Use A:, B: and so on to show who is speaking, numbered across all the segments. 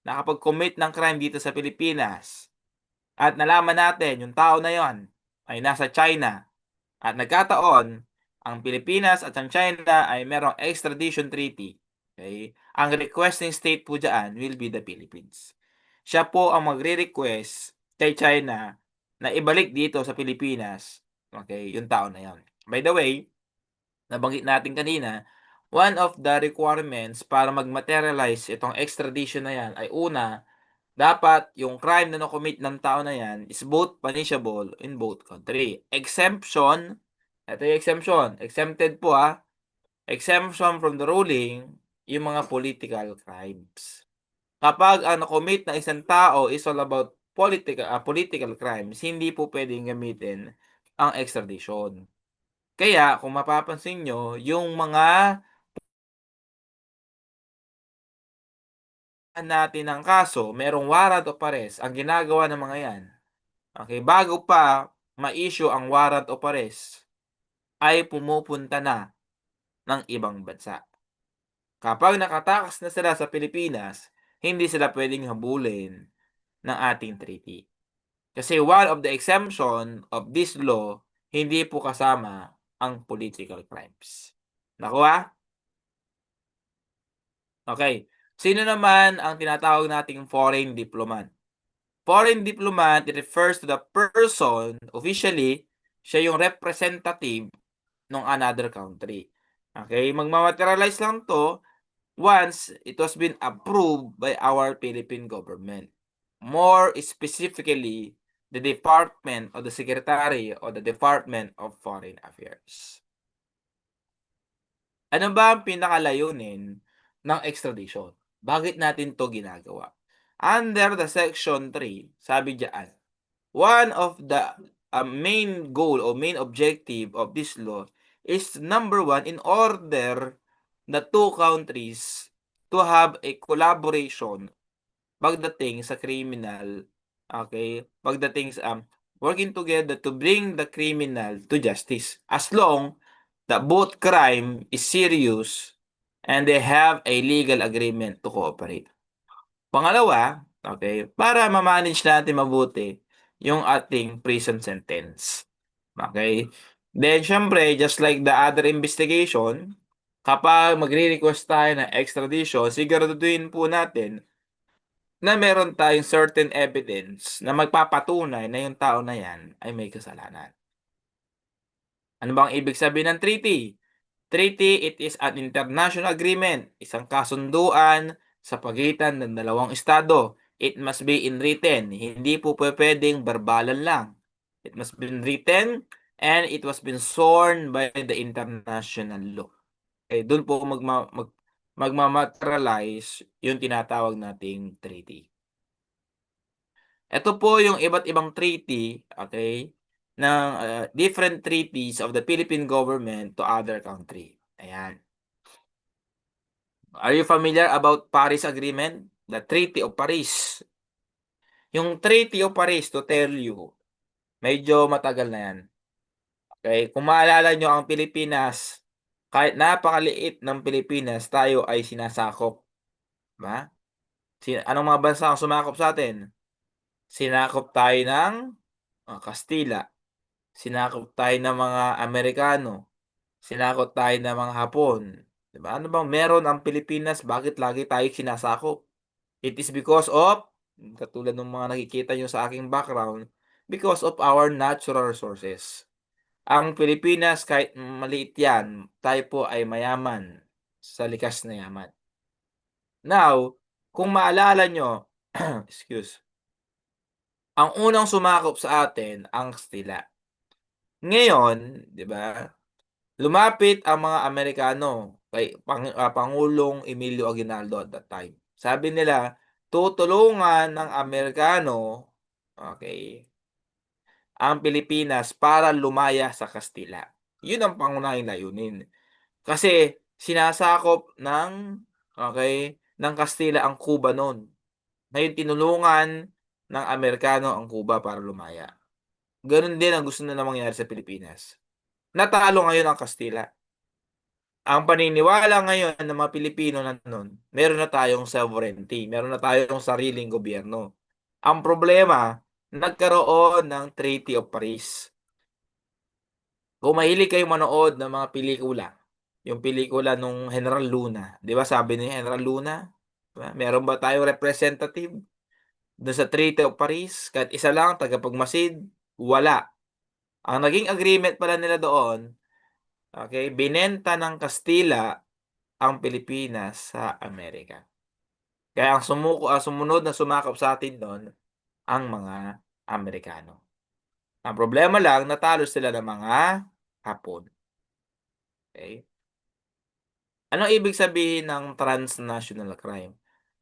A: nakapag-commit ng crime dito sa Pilipinas at nalaman natin yung tao na yon ay nasa China at nagkataon ang Pilipinas at ang China ay merong extradition treaty, okay? Ang requesting state po diyan will be the Philippines. Siya po ang magre-request kay China na ibalik dito sa Pilipinas, okay, yung tao na yon. By the way, nabanggit natin kanina, one of the requirements para mag-materialize itong extradition na yan ay una, dapat yung crime na na-commit ng tao na yan is both punishable in both country. Exemption, ito yung exemption, exempted po exemption from the ruling, yung mga political crimes. Kapag ang na-commit ng isang tao is all about political crimes, hindi po pwedeng gamitin ang extradition. Kaya kung mapapansin nyo, yung mga natin ng kaso, merong warrant of arrest, ang ginagawa ng mga yan, okay, bago pa ma-issue ang warrant of arrest, ay pumupunta na ng ibang bansa. Kapag nakatakas na sila sa Pilipinas, hindi sila pwedeng habulin ng ating treaty. Kasi one of the exemption of this law, hindi po kasama ang political crimes. Nakuha? Okay. Sino naman ang tinatawag nating foreign diplomat? Foreign diplomat, it refers to the person, officially, siya yung representative ng another country. Okay? Magmamaterialize lang to once it was been approved by our Philippine government. More specifically, the Department of the Secretary of the Department of Foreign Affairs. Ano ba ang pinakalayunin ng extradition? Bakit natin 'to ginagawa? Under the Section 3, sabi diyan, one of the main goal o main objective of this law is number one, in order the two countries to have a collaboration pagdating sa criminal, okay, pagdating sa working together to bring the criminal to justice, as long that both crime is serious and they have a legal agreement to cooperate. Pangalawa, okay, para ma-manage natin mabuti yung ating prison sentence. Okay? Then siyempre, just like the other investigation, kapag magre-request tayo ng extradition, siguraduhin po natin na meron tayong certain evidence na magpapatunay na yung tao na yan ay may kasalanan. Ano bang ibig sabihin ng treaty? Treaty, it is an international agreement, isang kasunduan sa pagitan ng dalawang estado. It must be in written, hindi po pwedeng verbalan lang. It must be written and it was been sworn by the international law. Okay, doon po magmamaterialize yung tinatawag nating treaty. Ito po yung iba't ibang treaty, okay, ng different treaties of the Philippine government to other country. Ayan. Are you familiar about Paris Agreement? The Treaty of Paris. Yung Treaty of Paris, to tell you, medyo matagal na yan. Okay? Kung maalala nyo ang Pilipinas, kahit napakaliit ng Pilipinas, tayo ay sinasakop. Diba? Anong mga bansa ang sumakop sa atin? Sinakop tayo ng Kastila. Sinakop tayo ng mga Amerikano. Sinakop tayo ng mga Hapon. Diba? Ano bang meron ang Pilipinas? Bakit lagi tayo sinasakop? It is because of, katulad ng mga nakikita nyo sa aking background, because of our natural resources. Ang Pilipinas, kahit maliit yan, tayo po ay mayaman sa likas na yaman. Now, kung maalala nyo, excuse, ang unang sumakop sa atin, ang Kastila. Ngayon, di ba, lumapit ang mga Amerikano kay Pangulong Emilio Aguinaldo at that time. Sabi nila, tutulungan ng Amerikano, okay, ang Pilipinas para lumaya sa Kastila. Yun ang pangunahing layunin. Kasi sinasakop ng Kastila ang Cuba noon. Ngayon tinulungan ng Amerikano ang Cuba para lumaya. Ganun din ang gusto na mangyari sa Pilipinas. Natalo ngayon ang Kastila. Ang paniniwala ngayon ng mga Pilipino na nun, meron na tayong sovereignty, meron na tayong sariling gobyerno. Ang problema, nagkaroon ng Treaty of Paris. Kung mahilig kayong manood ng mga pelikula, yung pelikula nung General Luna, 'di ba sabi ni General Luna, 'di ba, meron ba tayong representative dun sa Treaty of Paris? Kahit isa lang tagapagmasid, wala. Ang naging agreement pala nila doon, okey, binenta ng Kastila ang Pilipinas sa Amerika. Kaya ang sumunod na sumakop sa'tin dun, ang mga Amerikano. Ang problema lang natalo sila ng mga Hapon, okey? Anong ibig sabihin ng transnational crime?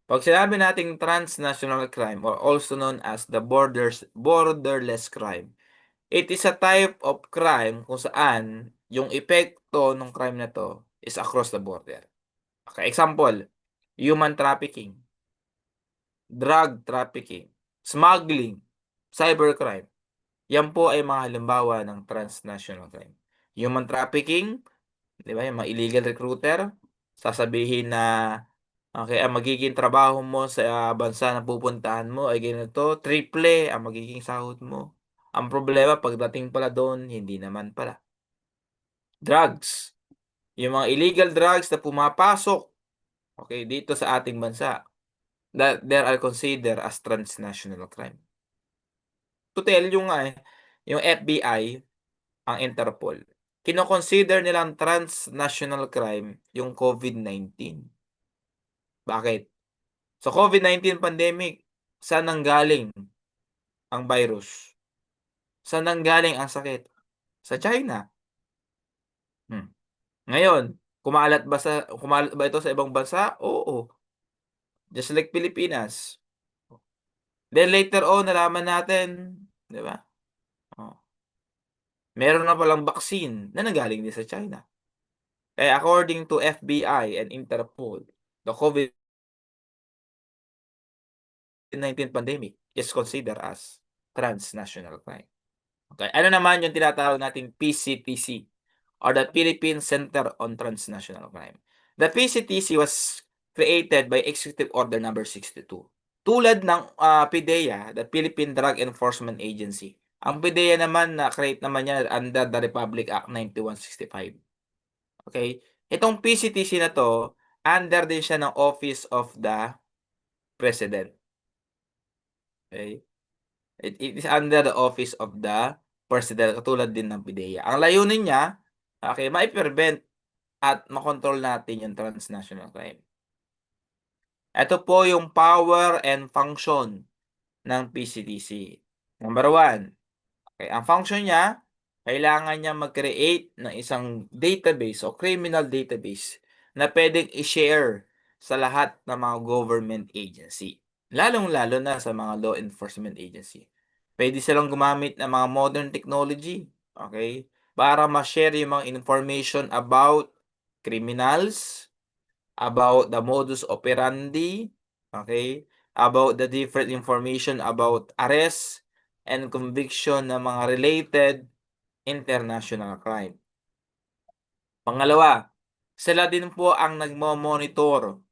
A: 'Pag sinabi nating transnational crime or also known as the borderless crime, it is a type of crime kung saan yung epekto nung crime na 'to is across the border. Okay, example, human trafficking, drug trafficking, smuggling, cybercrime. Yan po ay mga halimbawa ng transnational crime. Human trafficking, 'di ba, yung mga illegal recruiter, sasabihin na, okey, ang magiging trabaho mo sa bansa na pupuntahan mo ay ganito, triple ang magiging sahod mo. Ang problema pagdating pala dun, hindi naman pala. Drugs, yung mga illegal drugs na pumapasok, okey, dito sa ating bansa, that they are considered as transnational crime. To tell you nga, yung FBI, ang Interpol, kino-consider nilang transnational crime yung COVID-19. Bakit? Sa COVID-19 pandemic, saan nanggaling ang virus? Saan nanggaling ang sakit? Sa China. Hmm. Ngayon, kumalat ba ito sa ibang bansa? Oo, just like Pilipinas. Then later on nalaman natin, 'di ba? Oh, meron na palang vaccine na nanggaling din sa China. Kaya according to FBI and Interpol, the COVID-19 pandemic is considered as transnational crime. Okay, ano naman yung tinatawag nating PCTC or the Philippine Center on Transnational Crime. The PCTC was created by Executive Order number 62. Tulad ng PDEA, the Philippine Drug Enforcement Agency. Ang PDEA naman na-create naman niya under the Republic Act 9165. Okay? Itong PCTC na 'to, under din siya ng Office of the President. Okay? It is under the Office of the President, katulad din ng PDEA. Ang layunin niya, okey, mai-prevent at makontrol natin yung transnational crime. Ito po yung power and function ng PCTC. Number one, okey, ang function niya, kailangan niya mag-create ng isang database o criminal database na puwedeng i-share sa lahat ng mga government agency, lalong-lalo na sa mga law enforcement agency. Puwede silang gumamit ng mga modern technology, okey, para ma-share yung mga information about criminals, about the modus operandi, okey, about the different information about arrest and conviction ng mga related international crime. Pangalawa, sila din po ang nagmo-monitor,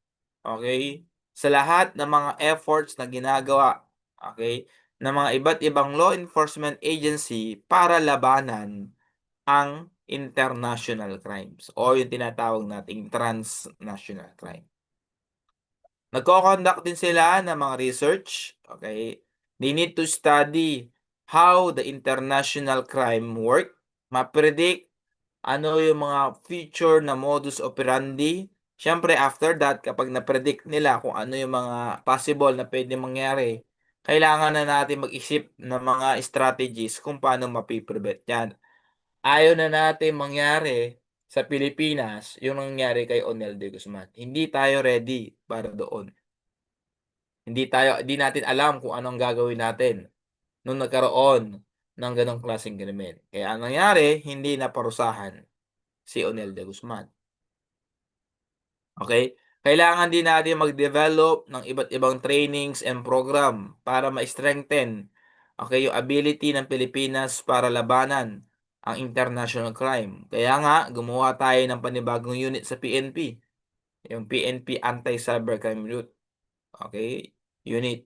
A: okey, sa lahat ng mga efforts na ginagawa, okey, ng mga iba't ibang law enforcement agency para labanan ang international crimes o yung tinatawag nating transnational crime. Nagko-conduct din sila ng mga research, okey? They need to study how the international crime work, ma-predict ano yung mga future na modus operandi. Siyempre after that kapag na-predict nila kung ano yung mga possible na puwedeng mangyari, kailangan na natin mag-isip ng mga strategies kung paano mapi-prevent 'yan. Ayaw na natin mangyari sa Pilipinas yung nangyari kay Onel de Guzman. Hindi tayo ready para doon. Hindi natin alam kung anong gagawin natin nung nagkaroon ng gano'ng klaseng krimen. Kaya ang nangyari, hindi naparusahan si Onel de Guzman, okey? Kailangan din natin mag-develop ng iba't ibang trainings and program para ma-strengthen, okey, yung ability ng Pilipinas para labanan ang international crime. Kaya nga gumawa tayo ng panibagong unit sa PNP, yung PNP Anti-Cybercrime Unit, okey, unit.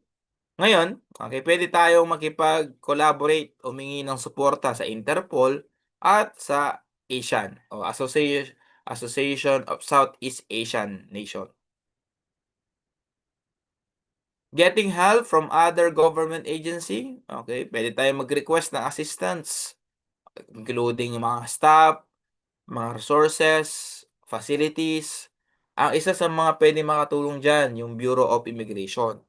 A: Ngayon, okey, puwede tayong makipag-collaborate, humingi ng suporta sa Interpol at sa ASEAN o Association of Southeast Asian Nation. Getting help from other government agency, okey, puwede tayong mag-request ng assistance, including yung mga staff, mga resources, facilities. Ang isa sa mga puwedeng makatulong diyan yung Bureau of Immigration.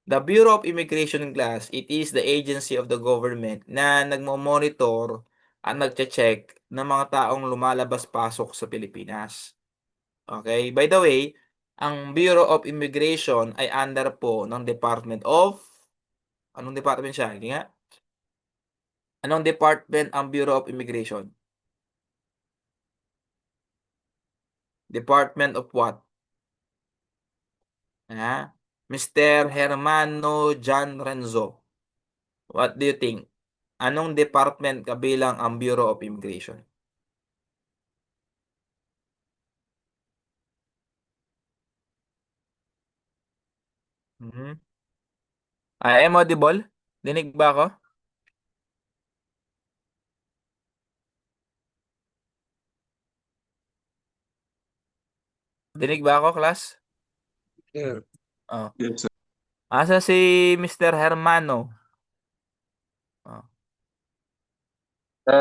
A: The Bureau of Immigration class, it is the agency of the government na nagmo-monitor at nagche-check ng mga taong lumalabas-pasok sa Pilipinas. Okay. By the way, ang Bureau of Immigration ay under po ng Department of anong department siya? Sige nga. Anong department ang Bureau of Immigration? Department of what? Mr. Hermano John Renzo. What do you think? Anong department kabilang ang Bureau of Immigration? Mhm. I am audible? Dinig ba ako? Dinig ba ako, class?
B: Yeah.
A: Oh.
B: Yes, sir.
A: Asa si Mr. Hermano? Oh.
B: Uh,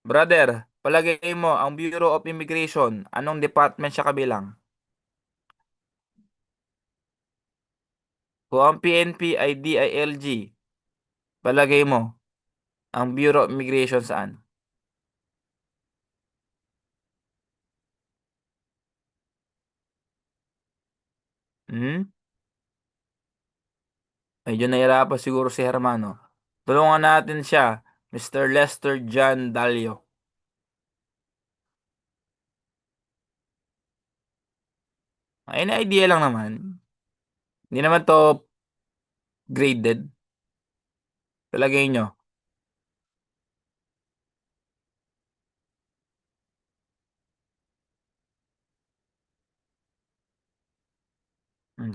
A: Brother, palagay mo ang Bureau of Immigration, anong department siya kabilang? Kung ang PNP ay DILG, palagay mo, ang Bureau of Immigration saan? Hmm? Medyo nahirapan siguro si Hermano. Tulungan natin siya, Mr. Lester John Dalio. Ay, na-idea lang naman. Hindi naman 'to graded. Palagay niyo?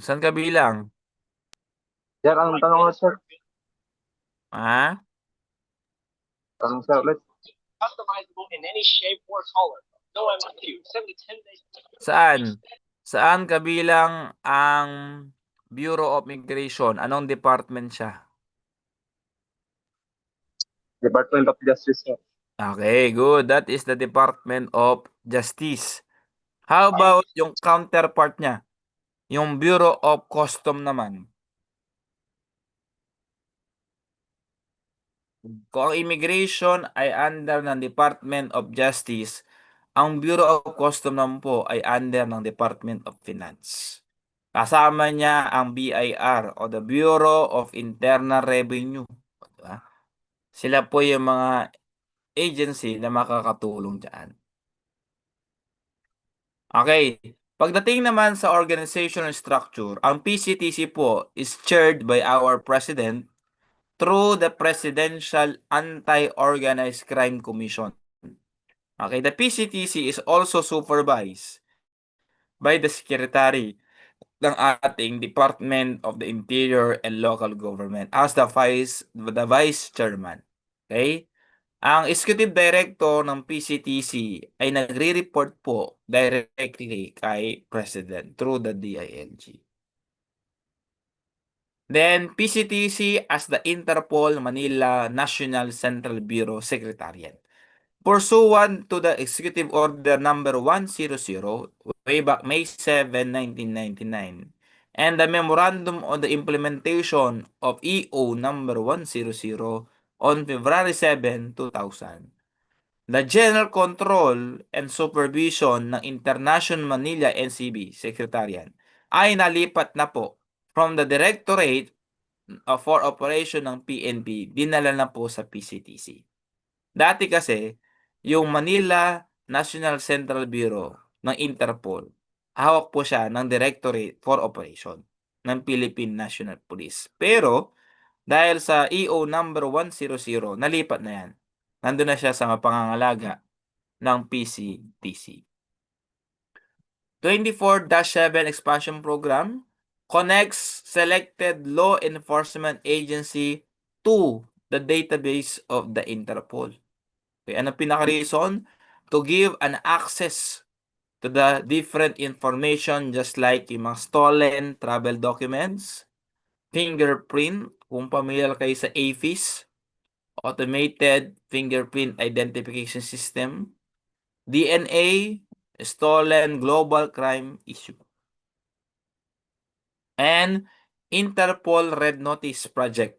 A: Saan kabilang?
B: Sir, ang tanong ko, sir.
A: Ah?
B: Tanong, sir, ulit.
C: Customizable in any shape or color. No MOQ. 7 to 10 days.
A: Saan? Saan kabilang ang Bureau of Immigration? Anong department siya?
B: Department of Justice, sir.
A: Okay, good. That is the Department of Justice. How about yung counterpart niya? Yung Bureau of Custom naman. Kung ang immigration ay under ng Department of Justice, ang Bureau of Custom naman po ay under ng Department of Finance. Kasama niya ang BIR o the Bureau of Internal Revenue. Diba? Sila po yung mga agency na makakatulong dyan. Okay. Pagdating naman sa organizational structure, ang PCTC po is chaired by our President through the Presidential Anti-Organized Crime Commission. Okay, the PCTC is also supervised by the Secretary ng ating Department of the Interior and Local Government as the Vice Chairman. Okay? Ang Executive Director ng PCTC ay nagre-report po directly kay President through the DILG. Then, PCTC as the Interpol Manila National Central Bureau Secretariat. Pursuant to the Executive Order number 100, way back May 7, 1999, and the Memorandum on the Implementation of EO number 100 on February 7, 2000. The General Control and Supervision ng International Manila NCB Secretariat ay nalipat na po from the Directorate for Operation ng PNP, dinala na po sa PCTC. Dati kasi, yung Manila National Central Bureau ng Interpol, hawak po siya ng Directorate for Operation ng Philippine National Police. Pero, dahil sa EO number 100, nalipat na yan. nandun na siya sa pangangalaga ng PCTC. 24-7 expansion program connects selected law enforcement agency to the database of the Interpol. Okay, ano pinaka-reason? To give an access to the different information just like yung mga stolen travel documents, fingerprint, kung familiar kayo sa AFIS, Automated Fingerprint Identification System, DNA, Stolen Global Crime Issue, and Interpol Red Notice Project.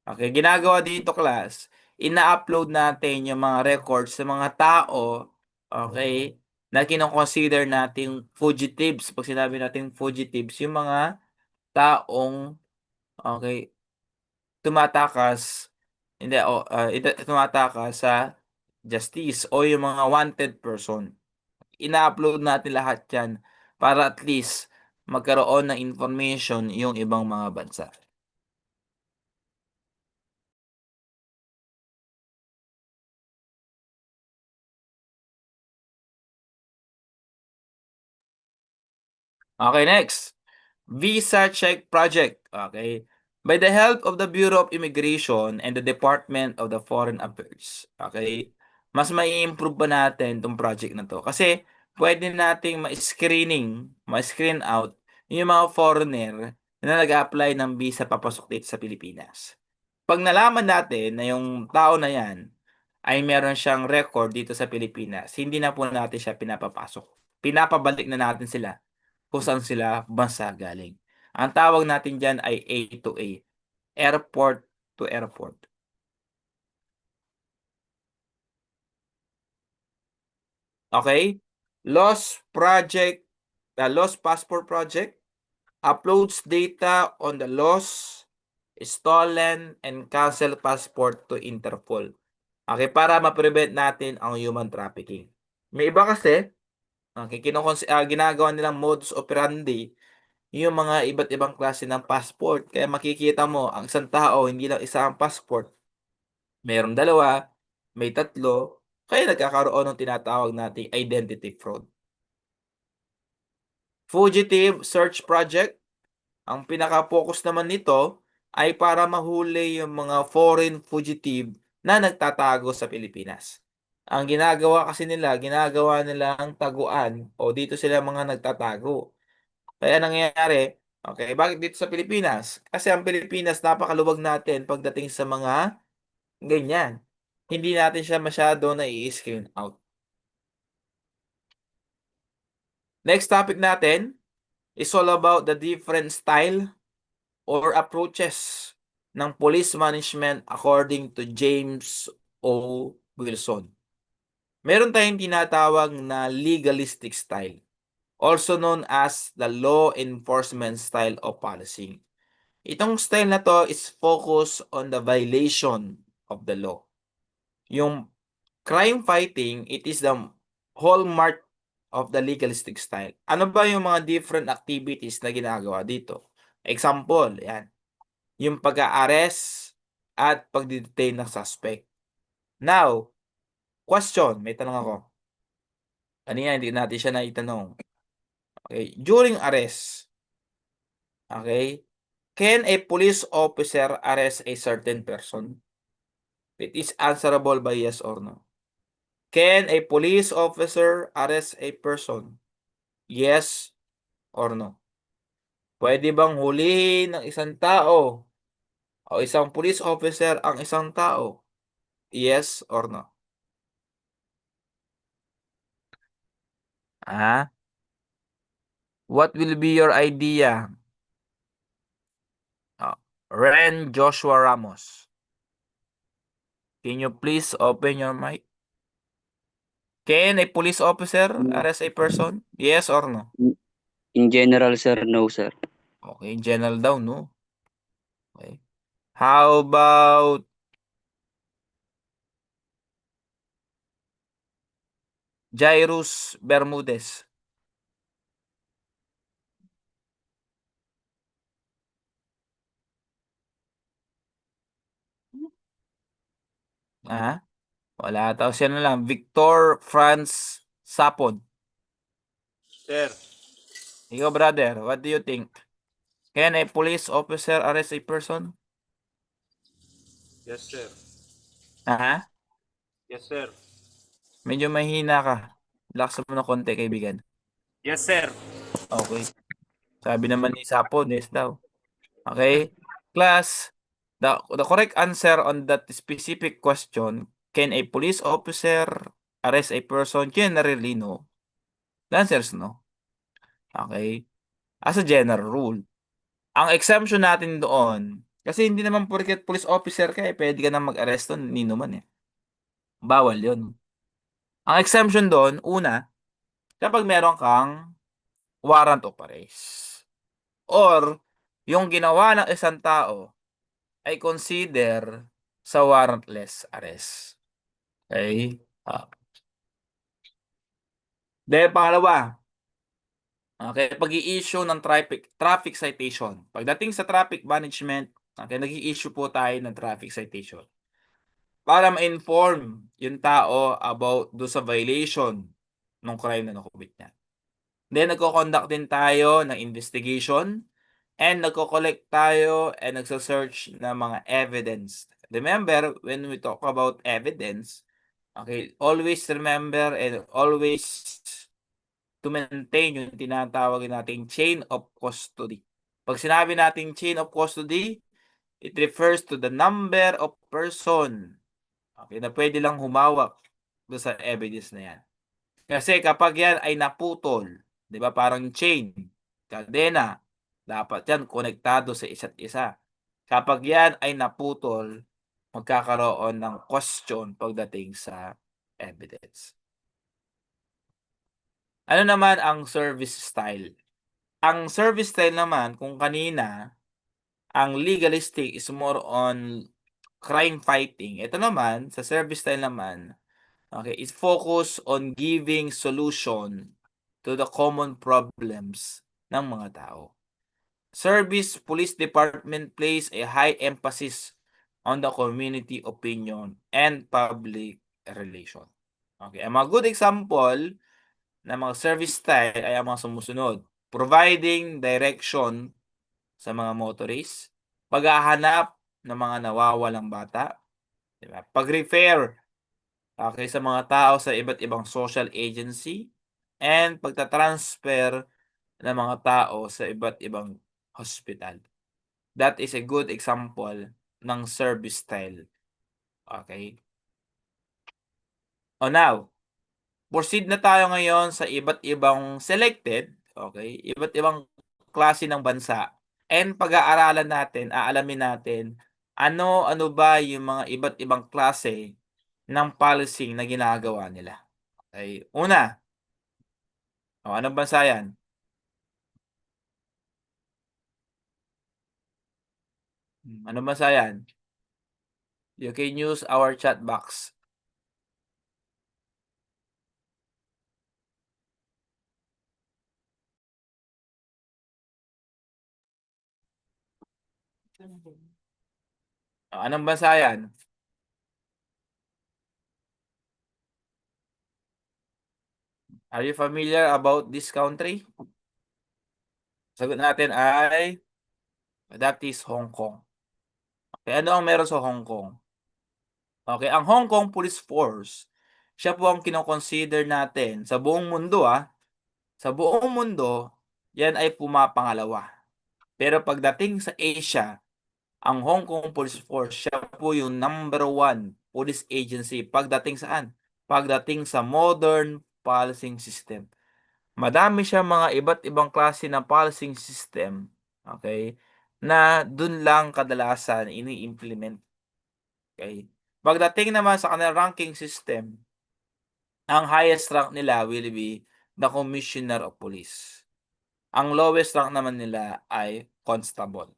A: Okay, ginagawa dito class, ina-upload natin yung mga records sa mga tao, okay, na kino-consider nating fugitives. Pag sinabi nating fugitives, yung mga taong, okay, tumatakas, hindi, tumatakas sa justice o yung mga wanted person. Ina-upload natin lahat yan para at least magkaroon ng information yung ibang mga bansa. Okay, next. Visa Check Project. Okay. By the help of the Bureau of Immigration and the Department of the Foreign Affairs. Okay. Mas mai-improve ba natin itong project na to? Kasi pwede nating ma-screen out yung mga foreigner na nag-apply ng visa papasok dito sa Pilipinas. Pag nalaman natin na yung tao na yan ay meron siyang record dito sa Pilipinas, hindi na po natin siya pinapapasok. Pinapabalik na natin sila kung saan sila bansa galing. Ang tawag natin dyan ay A to A, airport to airport. Okay? Lost Passport Project uploads data on the lost, stolen, and canceled passport to Interpol. Okay, para ma-prevent natin ang human trafficking. May iba kasi, okay, ginagawa nilang modus operandi yung mga iba't ibang klase ng passport. Kaya makikita mo, ang isang tao, hindi lang isa ang passport. Mayroong dalawa, may tatlo, kaya nagkakaroon ng tinatawag nating identity fraud. Fugitive Search Project, ang pinaka-focus naman nito ay para mahuli yung mga foreign fugitive na nagtatago sa Pilipinas. Ang ginagawa kasi nila, ginagawa nilang taguan o dito sila mga nagtatago. Kaya nangyayari, okay, bakit dito sa Pilipinas? Kasi ang Pilipinas napakaluwag natin pagdating sa mga ganyan. Hindi natin siya masyado na i-screen out. Next topic natin is all about the different style or approaches ng police management according to James O. Wilson. Meron tayong tinatawag na legalistic style, also known as the law enforcement style of policing. Itong style na to is focus on the violation of the law. Yung crime fighting, it is the hallmark of the legalistic style. Ano ba yung mga different activities na ginagawa dito? Example, yan. Yung pag-a-arrest at pag-detain ng suspect. Now, question, may tanong ako. Kanina hindi natin siya naitanong. Okay, during arrest, okay, can a police officer arrest a certain person? It is answerable by yes or no. Can a police officer arrest a person? Yes or no? Pwede bang hulihin ng isang tao o isang police officer ang isang tao? Yes or no? What will be your idea? Ren Joshua Ramos. Can you please open your mic? Can a police officer arrest a person? Yes or no?
D: In general, sir, no, sir.
A: Okay, in general daw, no? Okay. How about Jairus Bermudez? Wala, tapos yan na lang, Victor Franz Sapon.
E: Sir.
A: Ikaw, brother, what do you think? Can a police officer arrest a person?
E: Yes, sir.
A: Ha?
E: Yes, sir.
A: Medyo mahina ka. Laksan mo ng konti, kaibigan.
E: Yes, sir.
A: Okay. Sabi naman ni Sapon, yes daw. Okay? Class, the correct answer on that specific question, can a police officer arrest a person? Generally, no. The answer is no. Okay? As a general rule. Ang exemption natin doon, kasi hindi naman porket police officer ka, pwede ka na mag-aresto, nino man eh. Bawal yun. Ang exemption doon, una, kapag meron kang warrant of arrest. Or, yung ginawa ng isang tao ay consider sa warrantless arrest. Okay? Pangalawa, okay, pag-i-issue ng traffic citation. Pagdating sa traffic management, okay, nag-i-issue po tayo ng traffic citation para ma-inform yung tao about do sa violation ng crime na nakubit niya. Then, nagko-conduct din tayo ng investigation and nagko-collect tayo and nagsa-search ng mga evidence. Remember, when we talk about evidence, okay, always remember and always to maintain yung tinatawag nating chain of custody. Pag sinabi nating chain of custody, it refers to the number of person, okay, na pwede lang humawak do sa evidence na yan. Kasi kapag yan ay naputol, di ba, parang chain, kadena, dapat yan konektado sa isa't isa. Kapag yan ay naputol, magkakaroon ng question pagdating sa evidence. Ano naman ang service style? Ang service style naman, kung kanina, ang legalistic is more on crime fighting. Ito naman, sa service style naman, okay, is focus on giving solution to the common problems ng mga tao. Service Police Department place a high emphasis on the community opinion and public relation. Okay, ang mga good example ng mga service style ay ang mga sumusunod. Providing direction sa mga motorists, paghahanap ng mga nawawalang bata, diba? Pag-refer, okay, sa mga tao sa iba't ibang social agency, and pagta-transfer ng mga tao sa iba't ibang hospital. That is a good example ng service style. Okay? Now, proceed na tayo ngayon sa iba't ibang selected, okay, iba't ibang klase ng bansa. And pag-aaralan natin, aalamin natin, ano ba yung mga iba't ibang klase ng policy na ginagawa nila. Okay? Una, anong bansa yan? Anong bansa yan? You can use our chat box. Anong bansa yan? Are you familiar about this country? Sagot natin ay that is Hong Kong. Okay, ano ang meron sa Hong Kong? Okay, ang Hong Kong Police Force, siya po ang kino-consider natin sa buong mundo, sa buong mundo, yan ay pumapangalawa. Pero pagdating sa Asia, ang Hong Kong Police Force, siya po yung number 1 police agency pagdating saan? Pagdating sa modern policing system. Madami siya mga iba't ibang klase ng policing system, okay, na dun lang kadalasan ini-implement. Okay? Pagdating naman sa kanilang ranking system, ang highest rank nila will be the Commissioner of Police. Ang lowest rank naman nila ay Constable.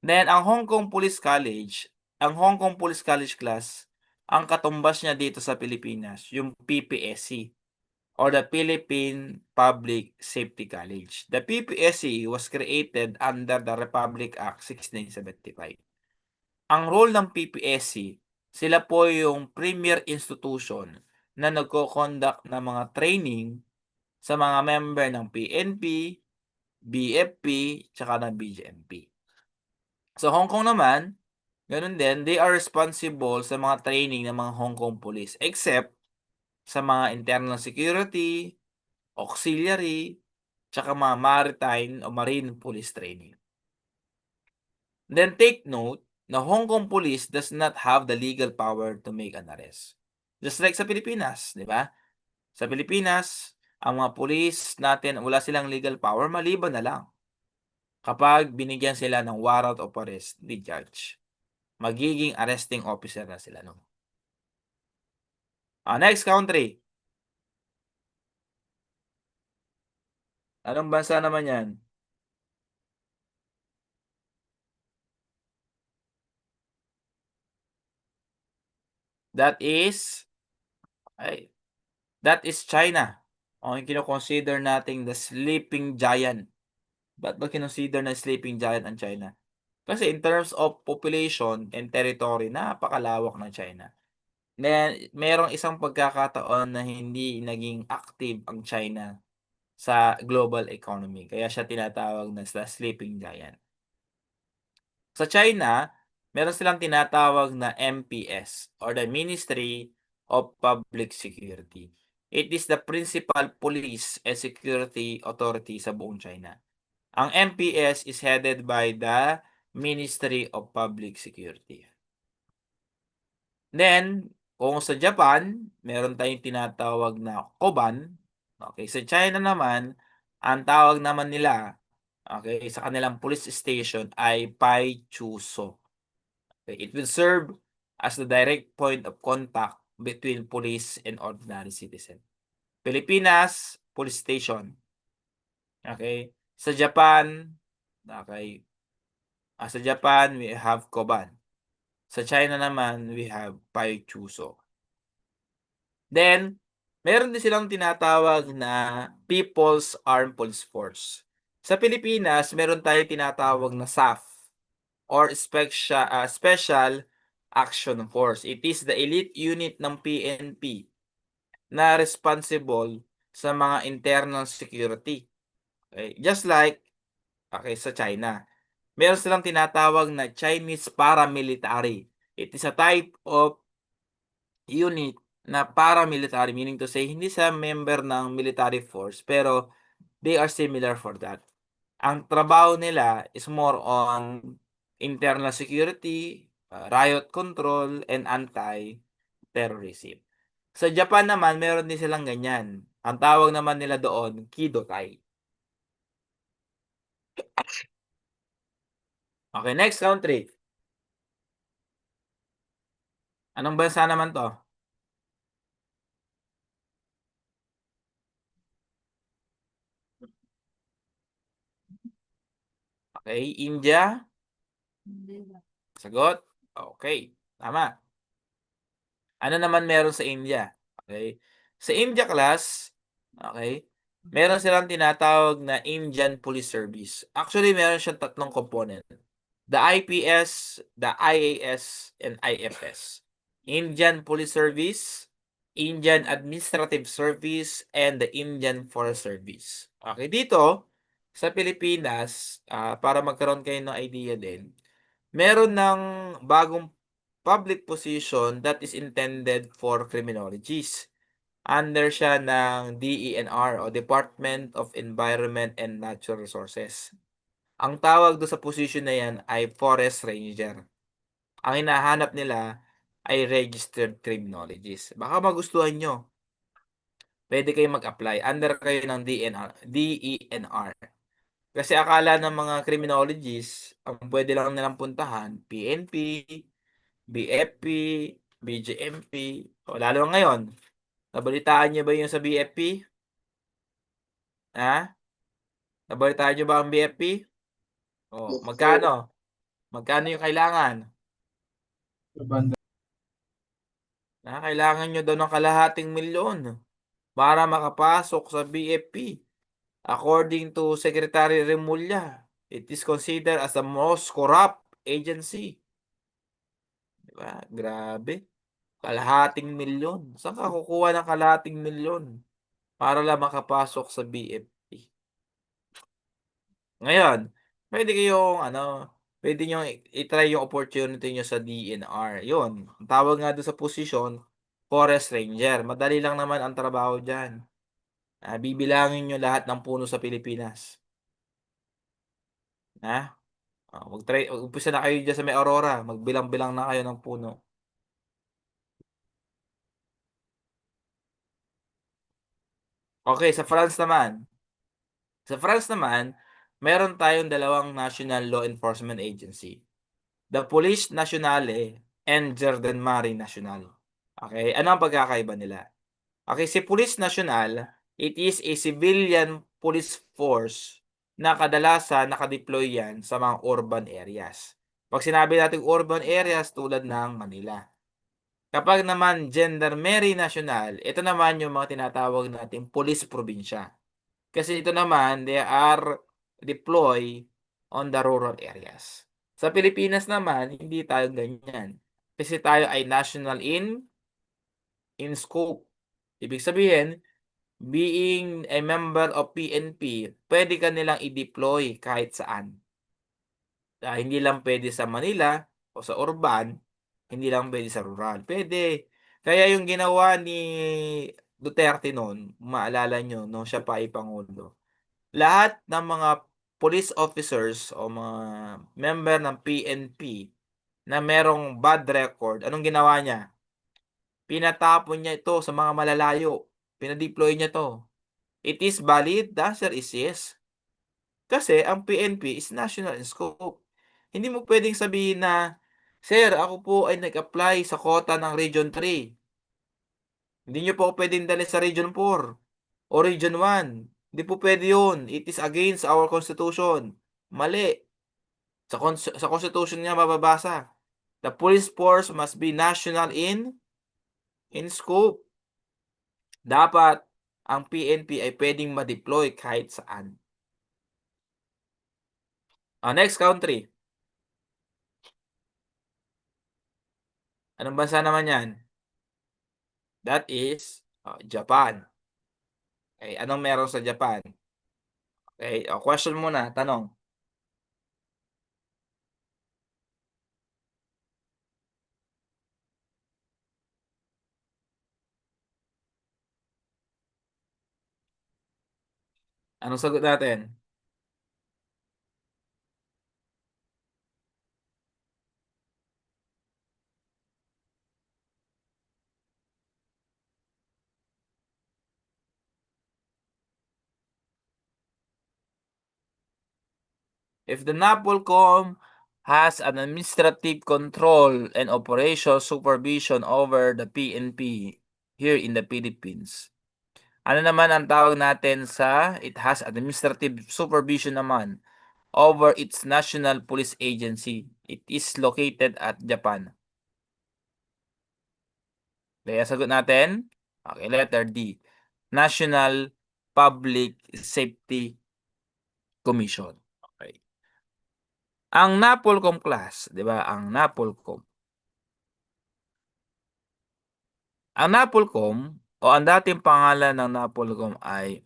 A: Then, ang Hong Kong Police College, ang Hong Kong Police College class, ang katumbas niya dito sa Pilipinas, yung PPSC or the Philippine Public Safety College. The PPSC was created under the Republic Act 1675. Ang role ng PPSC Sila po yung premier institution na nagko-conduct ng mga training sa mga member ng PNP, BFP, tsaka ng BGMP. Sa Hong Kong naman, ganun din, they are responsible sa mga training ng mga Hong Kong police except sa mga internal security, auxiliary, tsaka mga maritime o marine police training. Then take note na Hong Kong police does not have the legal power to make an arrest. Just like sa Pilipinas, di ba? Sa Pilipinas, ang mga police natin wala silang legal power maliban na lang kapag binigyan sila ng warrant of arrest ni judge. Magiging arresting officer na sila nun. Next country. Anong bansa naman yan? That is China. Yung kino-consider nating the sleeping giant. Ba't ba kino-consider na sleeping giant ang China? Kasi in terms of population and territory, napakalawak ng China. Then, merong isang pagkakataon na hindi naging active ang China sa global economy. Kaya siya tinatawag na sleeping giant. Sa China, meron silang tinatawag na MPS or the Ministry of Public Security. It is the principal police and security authority sa buong China. Ang MPS is headed by the Ministry of Public Security. Then, kung sa Japan, meron tayong tinatawag na Koban. Okay, sa China naman, ang tawag naman nila, okay, sa kanilang police station ay Paichuso. Okay, it will serve as the direct point of contact between police and ordinary citizen. Pilipinas, police station. Okay, sa Japan, okay, sa Japan we have Koban. Sa China naman, we have Paichuso. Then, meron din silang tinatawag na People's Armed Police Force. Sa Pilipinas, meron tayong tinatawag na SAF or Special Action Force. It is the elite unit ng PNP na responsible sa mga internal security. Okay? Just like sa China. Meron silang tinatawag na Chinese paramilitary. It is a type of unit na paramilitary, meaning to say, hindi siya member ng military force, pero they are similar for that. Ang trabaho nila is more on internal security, riot control, and anti-terrorism. Sa Japan naman, meron din silang ganyan. Ang tawag naman nila doon, Kidokai. Okay, next country. Anong bansa naman to? Okay, India. Sagot? Okay, tama. Ano naman meron sa India? Okay. Sa India class, okay, meron silang tinatawag na Indian Police Service. Actually, meron siyang tatlong component. The IPS, the IAS, and IFS. Indian Police Service, Indian Administrative Service, and the Indian Forest Service. Okay, dito sa Pilipinas, para magkaroon kayo ng idea din, meron ng bagong public position that is intended for criminologies. Under siya ng DENR o Department of Environment and Natural Resources. Ang tawag do sa position na yan ay Forest Ranger. Ang hinahanap nila ay registered criminologists. Baka magustuhan nyo. Pwede kayo mag-apply. Under kayo ng DENR. Kasi akala ng mga criminologists, ang pwede lang nilang puntahan, PNP, BFP, BGMP, o lalo ngayon. Nabalitaan niyo ba yung sa BFP? Ha? Nabalitaan niyo ba ang BFP? O, magkano? Magkano yung kailangan? Kailangan nyo daw ng kalahating milyon para makapasok sa BFP. According to Secretary Remulla, it is considered as the most corrupt agency. 'Di ba? Grabe, kalahating milyon. Saan ka kukuha ng kalahating milyon para lang makapasok sa BFP? Ngayon, puwede kayong ano, puwede niyong i-try yung opportunity niyo sa DNR, 'yun. Ang tawag nga dun sa posisyon, Forest Ranger. Madali lang naman ang trabaho diyan. Bibilangin niyo lahat ng puno sa Pilipinas, ha? Mag-umpisa na kayo diyan sa may Aurora, magbilang-bilang na kayo ng puno. Okey, sa France naman, meron tayong dalawang national law enforcement agency, the Police Nationale and Gendarmerie Nationale. Okey, ano ang pagkakaiba nila? Okey, si Police National, it is a civilian police force na kadalasan naka-deploy yan sa mga urban areas. 'Pag sinabi nating urban areas tulad ng Manila. Kapag naman Gendarmerie Nacional, ito naman yung mga tinatawag nating pulis probinsya. Kasi ito naman, they are deploy on the rural areas. Sa Pilipinas naman, hindi tayo ganyan. Kasi tayo ay national in scope. Ibig sabihin, being a member of PNP, pwede ka nilang i-deploy kahit saan. Hindi lang puwede sa Manila o sa urban, hindi lang puwede sa rural, puwede. Kaya yung ginawa ni Duterte no'n, kung maalala niyo nung siya pa ay pangulo, lahat ng mga police officers o mga member ng PNP na merong bad record, anong ginawa niya? Pinatapon niya ito sa mga malalayo, pina-deploy niya 'to. It is valid? The answer is yes. Kasi ang PNP is national in scope. Hindi mo puwedeng sabihin na, "Sir, ako po ay nag-apply sa quota ng Region 3. Hindi niyo po ako puwedeng dalhin sa Region 4 o Region 1. Hindi po puwede 'yun. It is against our constitution." Mali. Sa constitution niya mababasa, "The police force must be national in scope." Dapat ang PNP ay puwedeng ma-deploy kahit saan. Next country. Anong bansa naman 'yan? That is, Japan. Okey, anong meron sa Japan? Okey, question muna, tanong. Anong sagot natin? If the NAPOLCOM has an administrative control and operational supervision over the PNP here in the Philippines, ano naman ang tawag natin sa it has administrative supervision naman over its national police agency. It is located at Japan. Kaya sagot natin, okay, letter D, National Public Safety Commission. Okay. Ang NAPOLCOM class, 'di ba? Ang NAPOLCOM o ang dating pangalan ng NAPOLCOM ay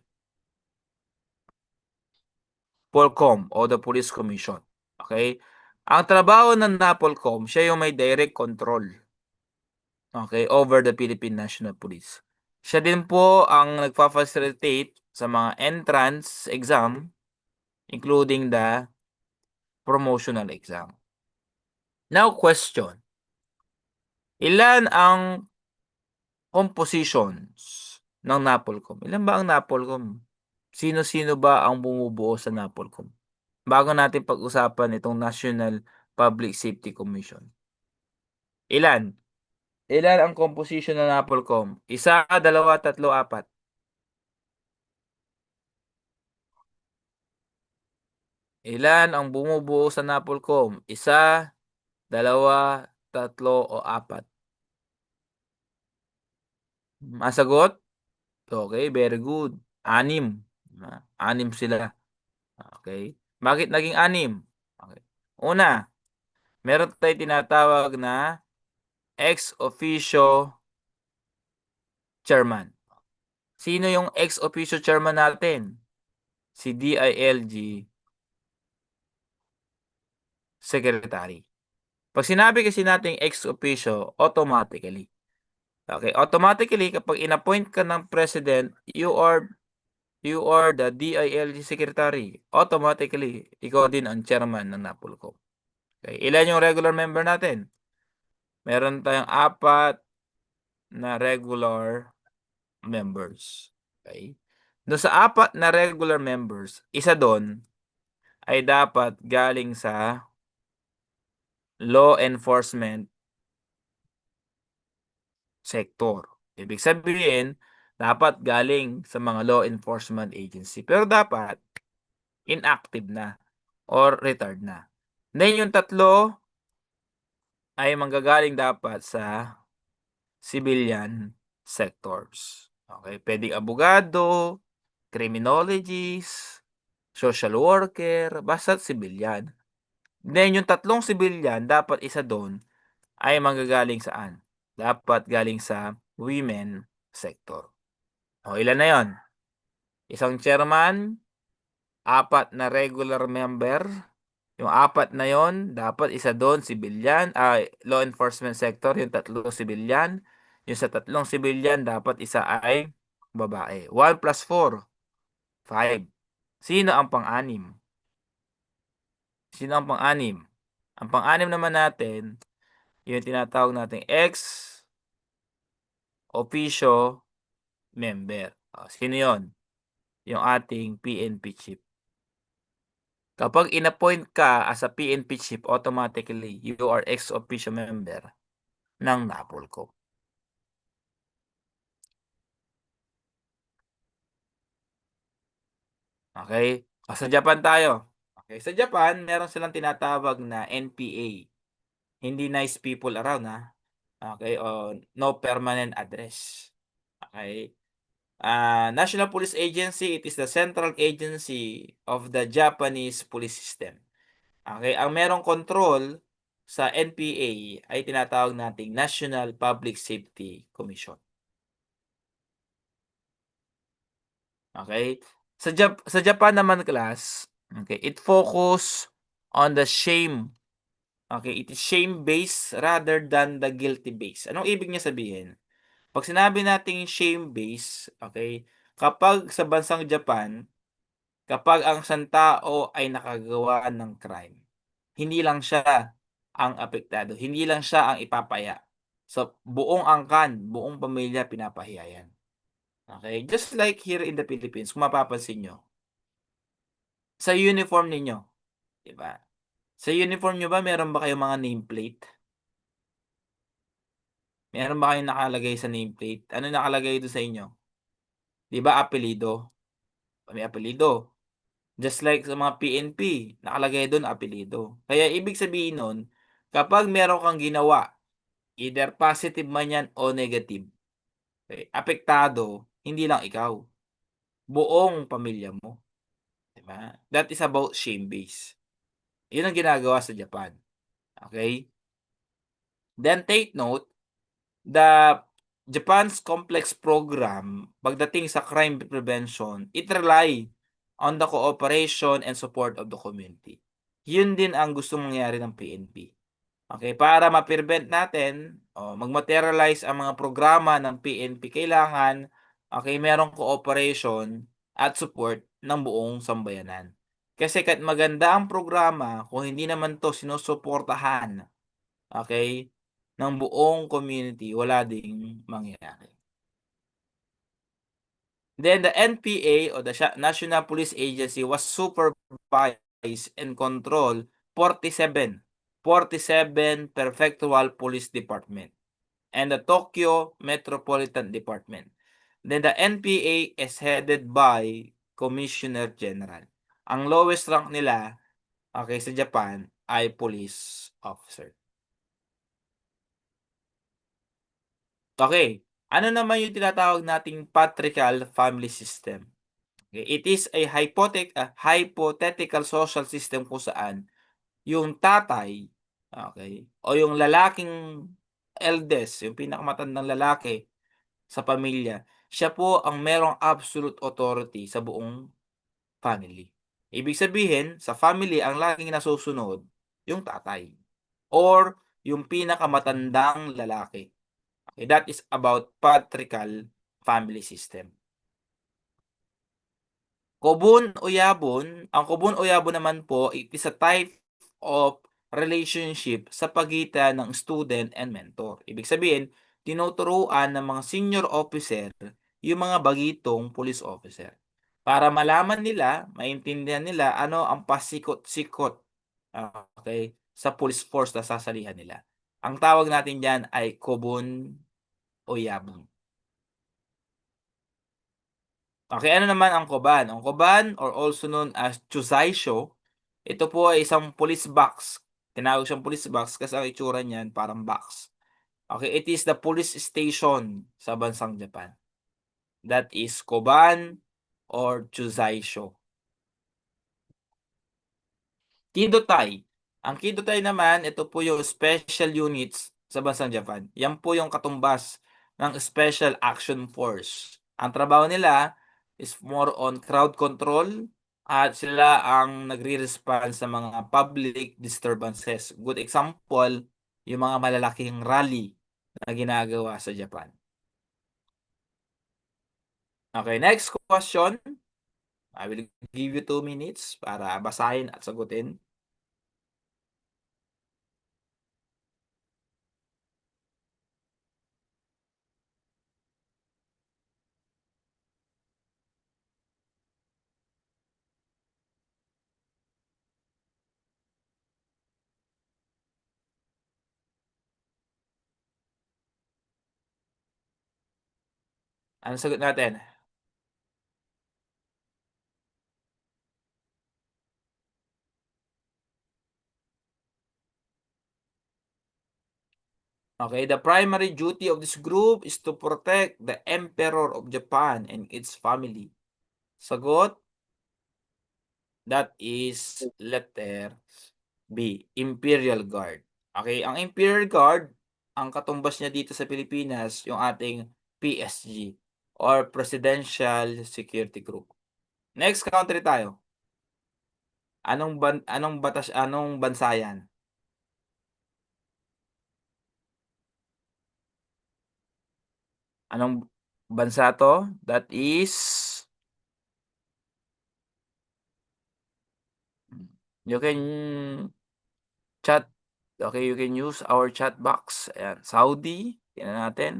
A: POLCOM o the Police Commission. Okay? Ang trabaho ng NAPOLCOM, siya yung may direct control, okay, over the Philippine National Police. Siya din po ang nagfa-facilitate sa mga entrance exam, including the promotional exam. Now question, ilan ang compositions ng NAPOLCOM? Ilan ba ang NAPOLCOM? Sino-sino ba ang bumubuo sa NAPOLCOM? Bago natin pag-usapan itong National Public Safety Commission. Ilan? Ilan ang composition ng NAPOLCOM? 1, 2, 3, 4. Ilan ang bumubuo sa NAPOLCOM? 1, 2, 3 o 4? Ang sagot? Okay, very good. 6. 6 sila. Okay. Bakit naging 6? Okay. Una, meron tayong tinatawag na ex officio chairman. Sino yung ex officio chairman natin? Si DILG secretary. Pag sinabi kasi nating ex officio, automatically. Okay, automatically kapag inappoint ka ng president, you are the DILG secretary. Automatically, ikaw din ang chairman ng NAPOLCOM. Okay, ilan yung regular member natin? Meron tayong 4 na regular members. Okay? Doon sa 4 na regular members, isa doon ay dapat galing sa law enforcement sector. Ibig sabihin, dapat galing sa mga law enforcement agency. Pero dapat inactive na or retired na. Then yung 3 ay manggagaling dapat sa civilian sectors. Okay, pwedeng abogado, criminologist, social worker, basta civilian. Then yung 3 civilian, dapat isa doon ay manggagaling saan? Dapat galing sa women sector. O ilan na yon? Isang chairman, 4 na regular member. Yung 4 na yon, dapat isa doon civilian, law enforcement sector, yung 3 civilian. Yung sa 3 civilian, dapat isa ay babae. 1 plus 4, 5. Sino ang pang-anim? Sino ang pang-anim? Ang pang-anim naman natin, yung tinatawag nating ex officio member. Sino yon? Yung ating PNP chief. Kapag inappoint ka as a PNP chief, automatically, you are ex officio member ng NAPOLCOM. Okay? Sa Japan tayo. Okay, sa Japan, meron silang tinatawag na NPA. Hindi nice people around, ha? Okay, o no permanent address. Okay? National Police Agency, it is the central agency of the Japanese police system. Okay, ang merong control sa NPA ay tinatawag nating National Public Safety Commission. Okay? Sa Japan naman, class, okay, it focus on the shame. Okay, it is shame-based rather than the guilty-based. Anong ibig niya sabihin? Pag sinabi nating shame-based, okay, kapag sa bansang Japan, kapag ang isang tao ay nakagawa ng crime, hindi lang siya ang apektado, hindi lang siya ang ipapaya. So, buong angkan, buong pamilya pinapahiya yan. Okay? Just like here in the Philippines, kung mapapansin nyo, sa uniform ninyo, di ba? Sa uniform nyo ba, meron ba kayong mga nameplate? Meron ba kayong nakalagay sa nameplate? Ano nakalagay doon sa inyo? Di ba apelido? May apelido. Just like sa mga PNP, nakalagay doon apelido. Kaya ibig sabihin nun, kapag meron kang ginawa, either positive man yan o negative, okay, apektado, hindi lang ikaw, buong pamilya mo. Diba? That is about shame-based. Yun ang ginagawa sa Japan. Okay? Then take note, the Japan's complex program, pagdating sa crime prevention, it rely on the cooperation and support of the community. Yun din ang gusto mangyari ng PNP. Okay, para ma-prevent natin, mag-materialize ang mga programa ng PNP, kailangan, okay, merong cooperation at support ng buong sambayanan. Kasi kahit maganda ang programa, kung hindi naman to sinusuportahan, okay, ng buong community, wala ding mangyayari. Then the NPA or the National Police Agency was supervised and controlled 47 Prefectural Police Department and the Tokyo Metropolitan Department. Then the NPA is headed by Commissioner General. Ang lowest rank nila, okay, sa Japan ay police officer. Okay, ano naman yung tinatawag nating patriarchal family system? Okay, it is a hypothetical social system kung saan yung tatay, okay, o yung lalaking eldest, yung pinakamatandang lalaki sa pamilya, siya po ang merong absolute authority sa buong family. Ibig sabihin, sa family ang laging nasusunod yung tatay or yung pinakamatandang lalaki. Okay, that is about patriarchal family system. Kobun o yabon, ang kobun o yabon naman po, it is a type of relationship sa pagitan ng student and mentor. Ibig sabihin, tinuturuan ng mga senior officer yung mga bagitong police officer. Para malaman nila, maintindihan nila ano ang pasikot-sikot, okay, sa police force na sasalihan nila. Ang tawag natin diyan ay kobun o yabon. Okay, ano naman ang koban? Ang koban or also known as chusaisho, ito po ay isang police box. Tinawag siyang police box kasi ang itsura niyan parang box. Okay, it is the police station sa bansang Japan. That is koban or chusaisho. Kidotai. Ang Kidotai naman, ito po yung special units sa bansang Japan. Yan po yung katumbas ng Special Action Force. Ang trabaho nila is more on crowd control at sila ang nagre-respond sa mga public disturbances. Good example, yung mga malalaking rally na ginagawa sa Japan. Okay, next question. I will give you 2 minutes para basahin at sagutin. Anong sagot natin? Okay, the primary duty of this group is to protect the Emperor of Japan and its family. Sagot, that is letter B, Imperial Guard. Okay, ang Imperial Guard, ang katumbas niya dito sa Pilipinas, yung ating PSG or Presidential Security Group. Next country tayo. Anong bansa yan? Anong bansa to? That is you can chat. Okay, you can use our chat box. Ayan, Saudi. Tingnan natin.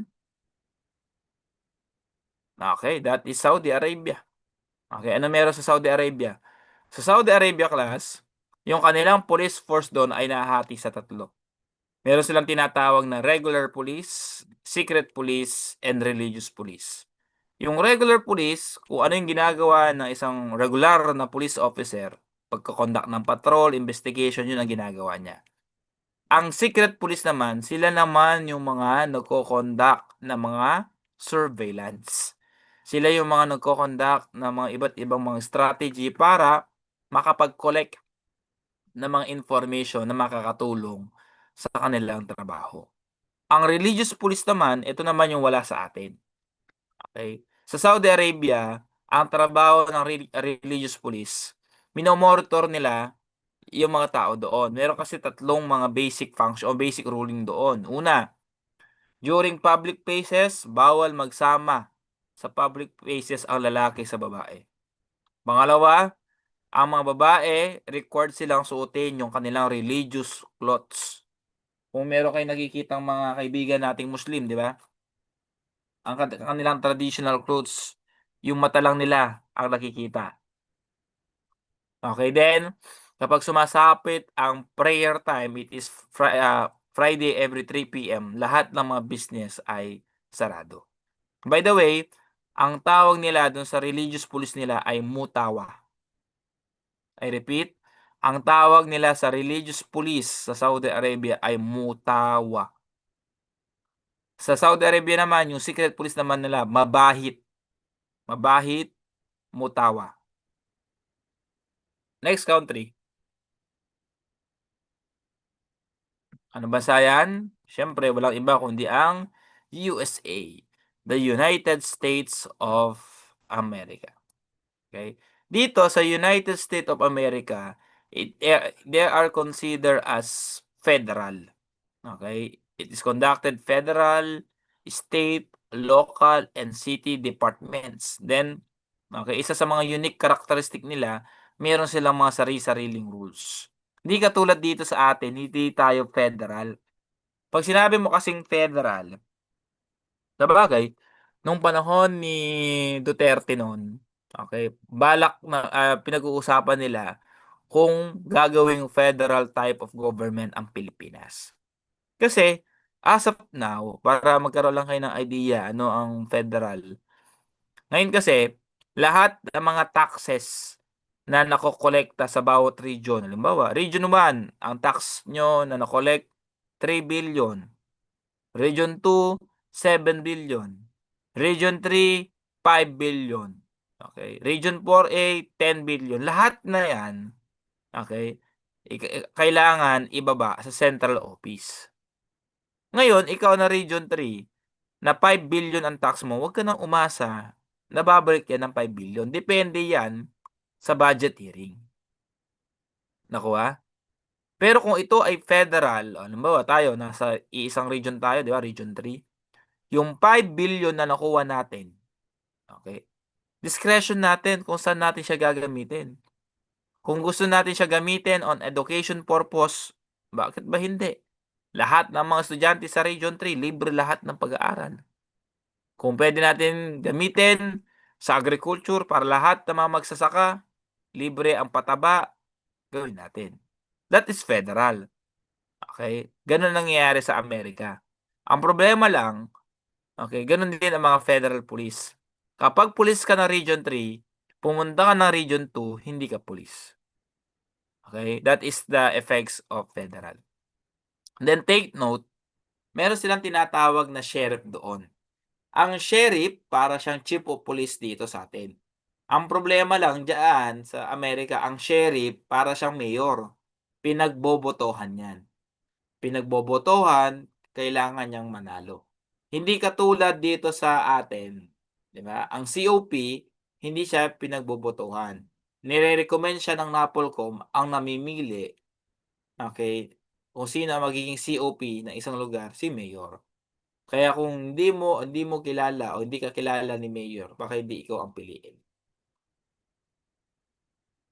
A: Okay, that is Saudi Arabia. Okay, ano meron sa Saudi Arabia? Sa Saudi Arabia, class, yung kanilang police force doon ay nahahati sa 3. Meron silang tinatawag na regular police, secret police, and religious police. Yung regular police, kung ano yung ginagawa ng isang regular na police officer, pagko-conduct ng patrol, investigation, yun ang ginagawa niya. Ang secret police naman, sila naman yung mga nagko-conduct ng mga surveillance. Sila yung mga nagko-conduct ng mga iba't ibang mga strategy para makapag-collect ng mga information na makakatulong sa kanilang trabaho. Ang religious police naman, ito naman yung wala sa atin. Okay? Sa Saudi Arabia, ang trabaho ng religious police, minomonitor nila yung mga tao doon. Meron kasi 3 mga basic function o basic ruling doon. Una, during public places, bawal magsama sa public places ang lalaki sa babae. Pangalawa, ang mga babae, required silang suotin yung kanilang religious clothes. Kung meron kayong nakikitang mga kaibigan nating Muslim, di ba? Ang kanilang traditional clothes, yung mata lang nila ang nakikita. Okay, then kapag sumasapit ang prayer time, it is Friday every 3 PM, lahat ng mga business ay sarado. By the way, ang tawag nila dun sa religious police nila ay mutawa. I repeat, ang tawag nila sa religious police sa Saudi Arabia ay mutawa. Sa Saudi Arabia naman, yung secret police naman nila, mabahit. Mabahit, mutawa. Next country. Ano bansa yan? Siyempre walang iba kundi ang USA, the United States of America. Okay? Dito sa United States of America, they are considered as federal. Okay? It is conducted federal, state, local, and city departments. Then, okay, isa sa mga unique characteristic nila, meron silang mga sari-sariling rules. Hindi katulad dito sa atin, hindi tayo federal. Pag sinabi mo kasing federal, sabagay, nung panahon ni Duterte noon, okay, balak na pinag-uusapan nila kung gagawing federal type of government ang Pilipinas. Kasi, as of now, para magkaroon lang kayo ng idea ano ang federal. Ngayon kasi, lahat ng mga taxes na nakokolekta sa bawat region, halimbawa, Region 1, ang tax nyo na nakolekt 3 billion. Region 2, 7 billion. Region 3, 5 billion. Okay. Region 4A, 10 billion. Lahat na yan, okay, kailangan ibaba sa central office. Ngayon, ikaw na Region 3, na 5 billion ang tax mo, huwag ka nang umasa na babalik yan ng 5 billion. Depende yan sa budget hearing. Nakuha? Pero kung ito ay federal, halimbawa tayo, nasa iisang region tayo, di ba, Region 3, yung 5 billion na nakuha natin, okay, discretion natin kung saan natin siya gagamitin. Kung gusto natin siya gamitin on education purpose, bakit ba hindi? Lahat ng mga estudyante sa Region 3, libre lahat ng pag-aaral. Kung pwede natin gamitin sa agriculture para lahat ng mga magsasaka, libre ang pataba, gawin natin. That is federal. Okay? Ganun nangyayari sa Amerika. Ang problema lang, okay, ganun din ang mga federal police. Kapag police ka ng Region 3, pumunta ka ng Region 2, hindi ka police. Okay? That is the effects of federal. Then take note, meron silang tinatawag na sheriff doon. Ang sheriff, para siyang chief of police dito sa atin. Ang problema lang diyan sa Amerika, ang sheriff para siyang mayor. Pinagbobotohan yan. Pinagbobotohan, kailangan niyang manalo. Hindi katulad dito sa atin, di ba? Ang COP, hindi siya pinagbobotohan. Nire-recommend siya ng NAPOLCOM, ang namimili, okay, kung sino ang magiging COP ng isang lugar, si mayor. Kaya kung hindi mo kilala o hindi ka kilala ni mayor, baka hindi ikaw ang piliin.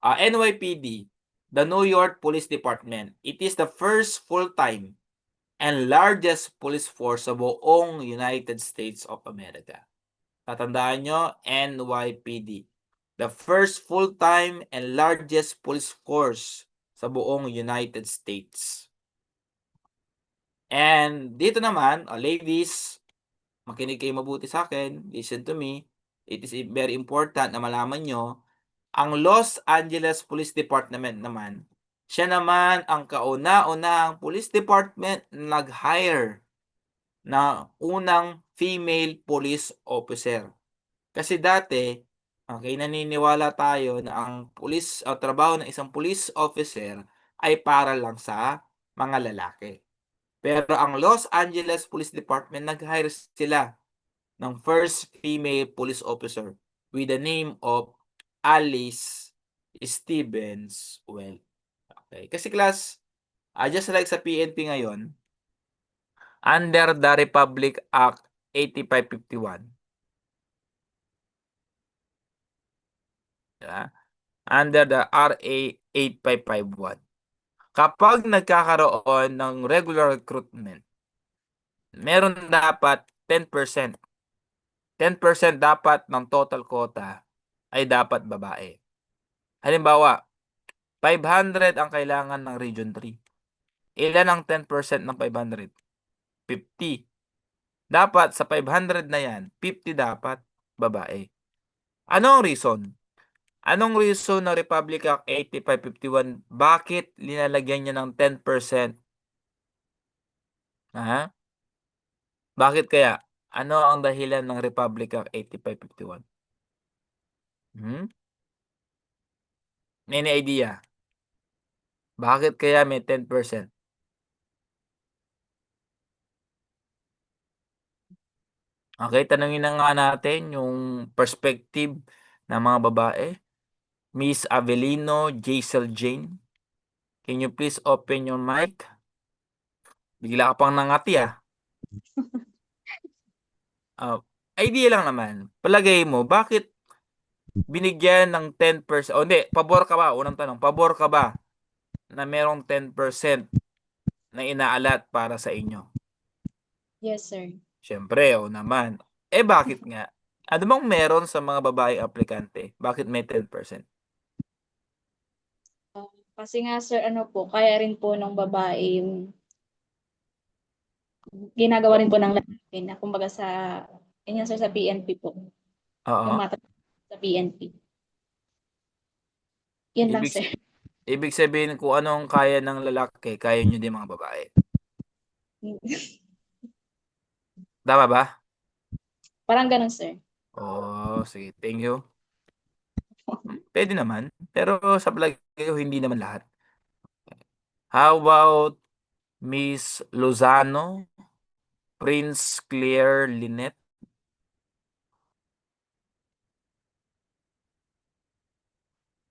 A: NYPD, the New York Police Department, it is the first full-time and largest police force sa buong United States of America. Tatandaan nyo, NYPD, the first full-time and largest police force sa buong United States. And dito naman, ladies, makinig kayo mabuti sa akin, listen to me. It is very important na malaman nyo, ang Los Angeles Police Department naman, siya naman ang kauna-unahang police department na nag-hire na unang female police officer. Kasi dati, okay, naniniwala tayo na ang trabaho ng isang police officer ay para lang sa mga lalaki. Pero ang Los Angeles Police Department, nag-hire sila ng first female police officer with the name of Alice Stevens Well. Okay. Kasi class, just like sa PNP ngayon, under the Republic Act 8551, diba? Under the RA 8551, kapag nagkakaroon ng regular recruitment, meron dapat 10%. 10% dapat ng total quota ay dapat babae. Halimbawa, 500 ang kailangan ng Region 3. Ilan ang 10% ng 500? 50. Dapat sa 500 na yan, 50 dapat babae. Ano ang reason? Anong reason ng Republic Act 8551? Bakit linalagyan niya ng 10%? Ha? Bakit kaya? Ano ang dahilan ng Republic Act 8551? Any idea? Bakit kaya may 10%? Okay, tanungin na nga natin yung perspective ng mga babae. Miss Avelino Jaisel Jane, can you please open your mic? Bigla ka pang nangati, ah. Idea lang naman. Palagay mo, bakit binigyan ng 10%? O hindi, pabor ka ba? Unang tanong, pabor ka ba na merong 10% na inaalat para sa inyo?
F: Yes, sir.
A: Siyempre, oo naman. Bakit nga? Ano bang meron sa mga babaeng aplikante? Bakit may 10%?
F: Kasi nga, sir, ano po, kaya rin po ng babae yung ginagawa rin po ng lalaki na kumbaga yun yan, sir, sa PNP po.
A: Oo.
F: Yung mata sa PNP. Yun lang,
A: Ibig,
F: sir.
A: ibig sabihin kung ano ang kaya ng lalaki, kaya nyo din mga babae. Tama ba?
F: Parang ganun, sir.
A: Oo, sige. Thank you. Pwede naman. Pero sa palagay ko, hindi naman lahat. How about Miss Lozano, Prince Claire Linet?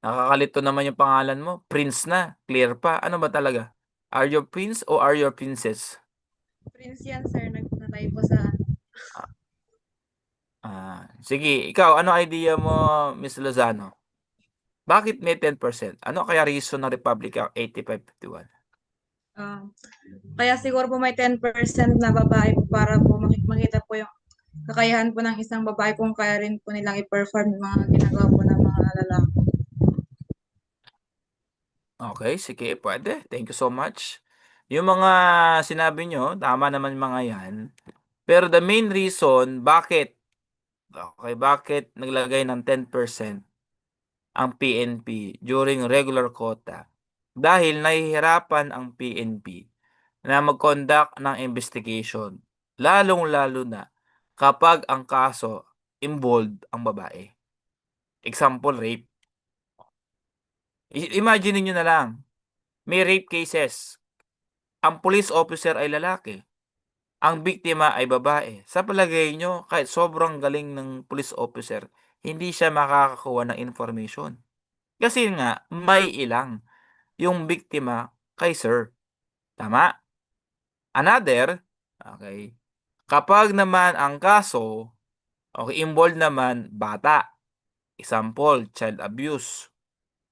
A: Nakakalito naman yung pangalan mo. Prince na. Clear pa. Ano ba talaga? Are you prince o are you princess?
G: Prince yan, sir. Nag-typo sa
A: Sige. Ikaw, ano idea mo, Miss Lozano? Bakit may 10%? Ano kaya reason ng Republic Act 8551?
G: kaya siguro po may 10% na babae po para po makita po yung kakayahan po ng isang babae kung kaya rin po nilang i-perform yung mga ginagawa po ng mga lalaki.
A: Okay, sige, pwede. Thank you so much. Yung mga sinabi nyo, tama naman yung mga yan. Pero the main reason, bakit naglagay ng 10% ang PNP during regular quota? Dahil nahihirapan ang PNP na mag-conduct ng investigation, lalong-lalo na kapag ang kaso involved ang babae. Example, rape. Imagine niyo na lang, may rape cases. Ang police officer ay lalaki. Ang biktima ay babae. Sa palagay nyo, kahit sobrang galing ng police officer, hindi siya makakakuha ng information. Kasi nga, may ilang yung biktima kay sir. Tama? Another, okay, kapag naman ang kaso, okay, involved naman bata. Example, child abuse.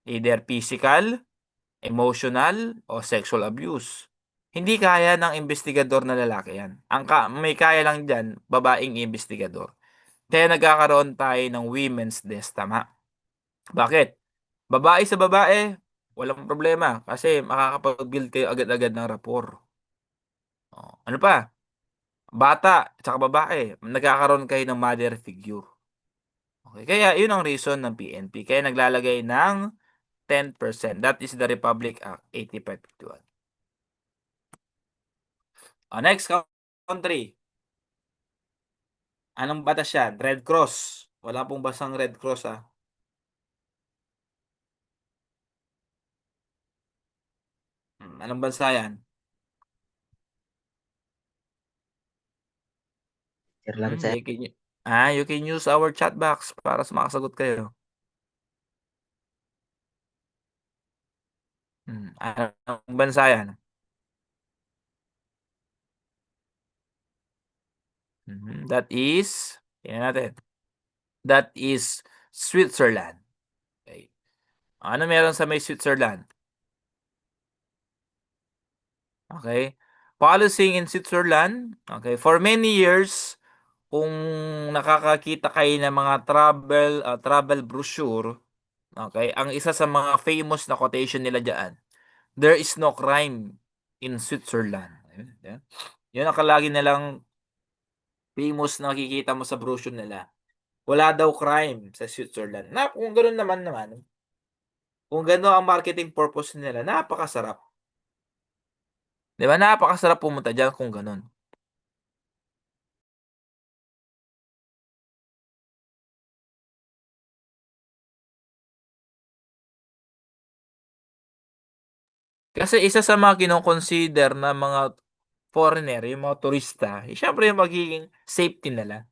A: Either physical, emotional, o sexual abuse. Hindi kaya ng investigador na lalaki yan. May kaya lang dyan, babaeng investigador. Kaya nagkakaroon tayo ng women's desk, tama? Bakit? Babae sa babae, walang problema kasi makakapag-build kayo agad-agad ng rapport. Ano pa? Bata, tsaka babae, nagkakaroon kayo ng mother figure. Okay, kaya yun ang reason ng PNP. Kaya naglalagay ng 10%. That is the Republic Act 8551. Next country. Anong batas yan? Red Cross. Wala pong basang Red Cross, ah. Anong bansa yan?
D: Sir lang, sir.
A: You can use our chat box para makasagot kayo. Anong bansa yan? That is, tingnan natin. That is Switzerland. Okay. Ano meron sa may Switzerland? Okay. Policy in Switzerland. Okay. For many years, kung nakakakita kayo ng mga travel brochure, okay, ang isa sa mga famous na quotation nila diyan, there is no crime in Switzerland. Ayun. Yun ang kalagi nilang famous na nakikita mo sa brochure nila. Wala daw crime sa Switzerland. Kung gano'n naman, kung gano'n ang marketing purpose nila, napakasarap. 'Di ba? Napakasarap pumunta diyan kung gano'n. Kasi isa sa mga kino-consider na mga foreigner, yung mga turista, siyempre yung magiging safety nila.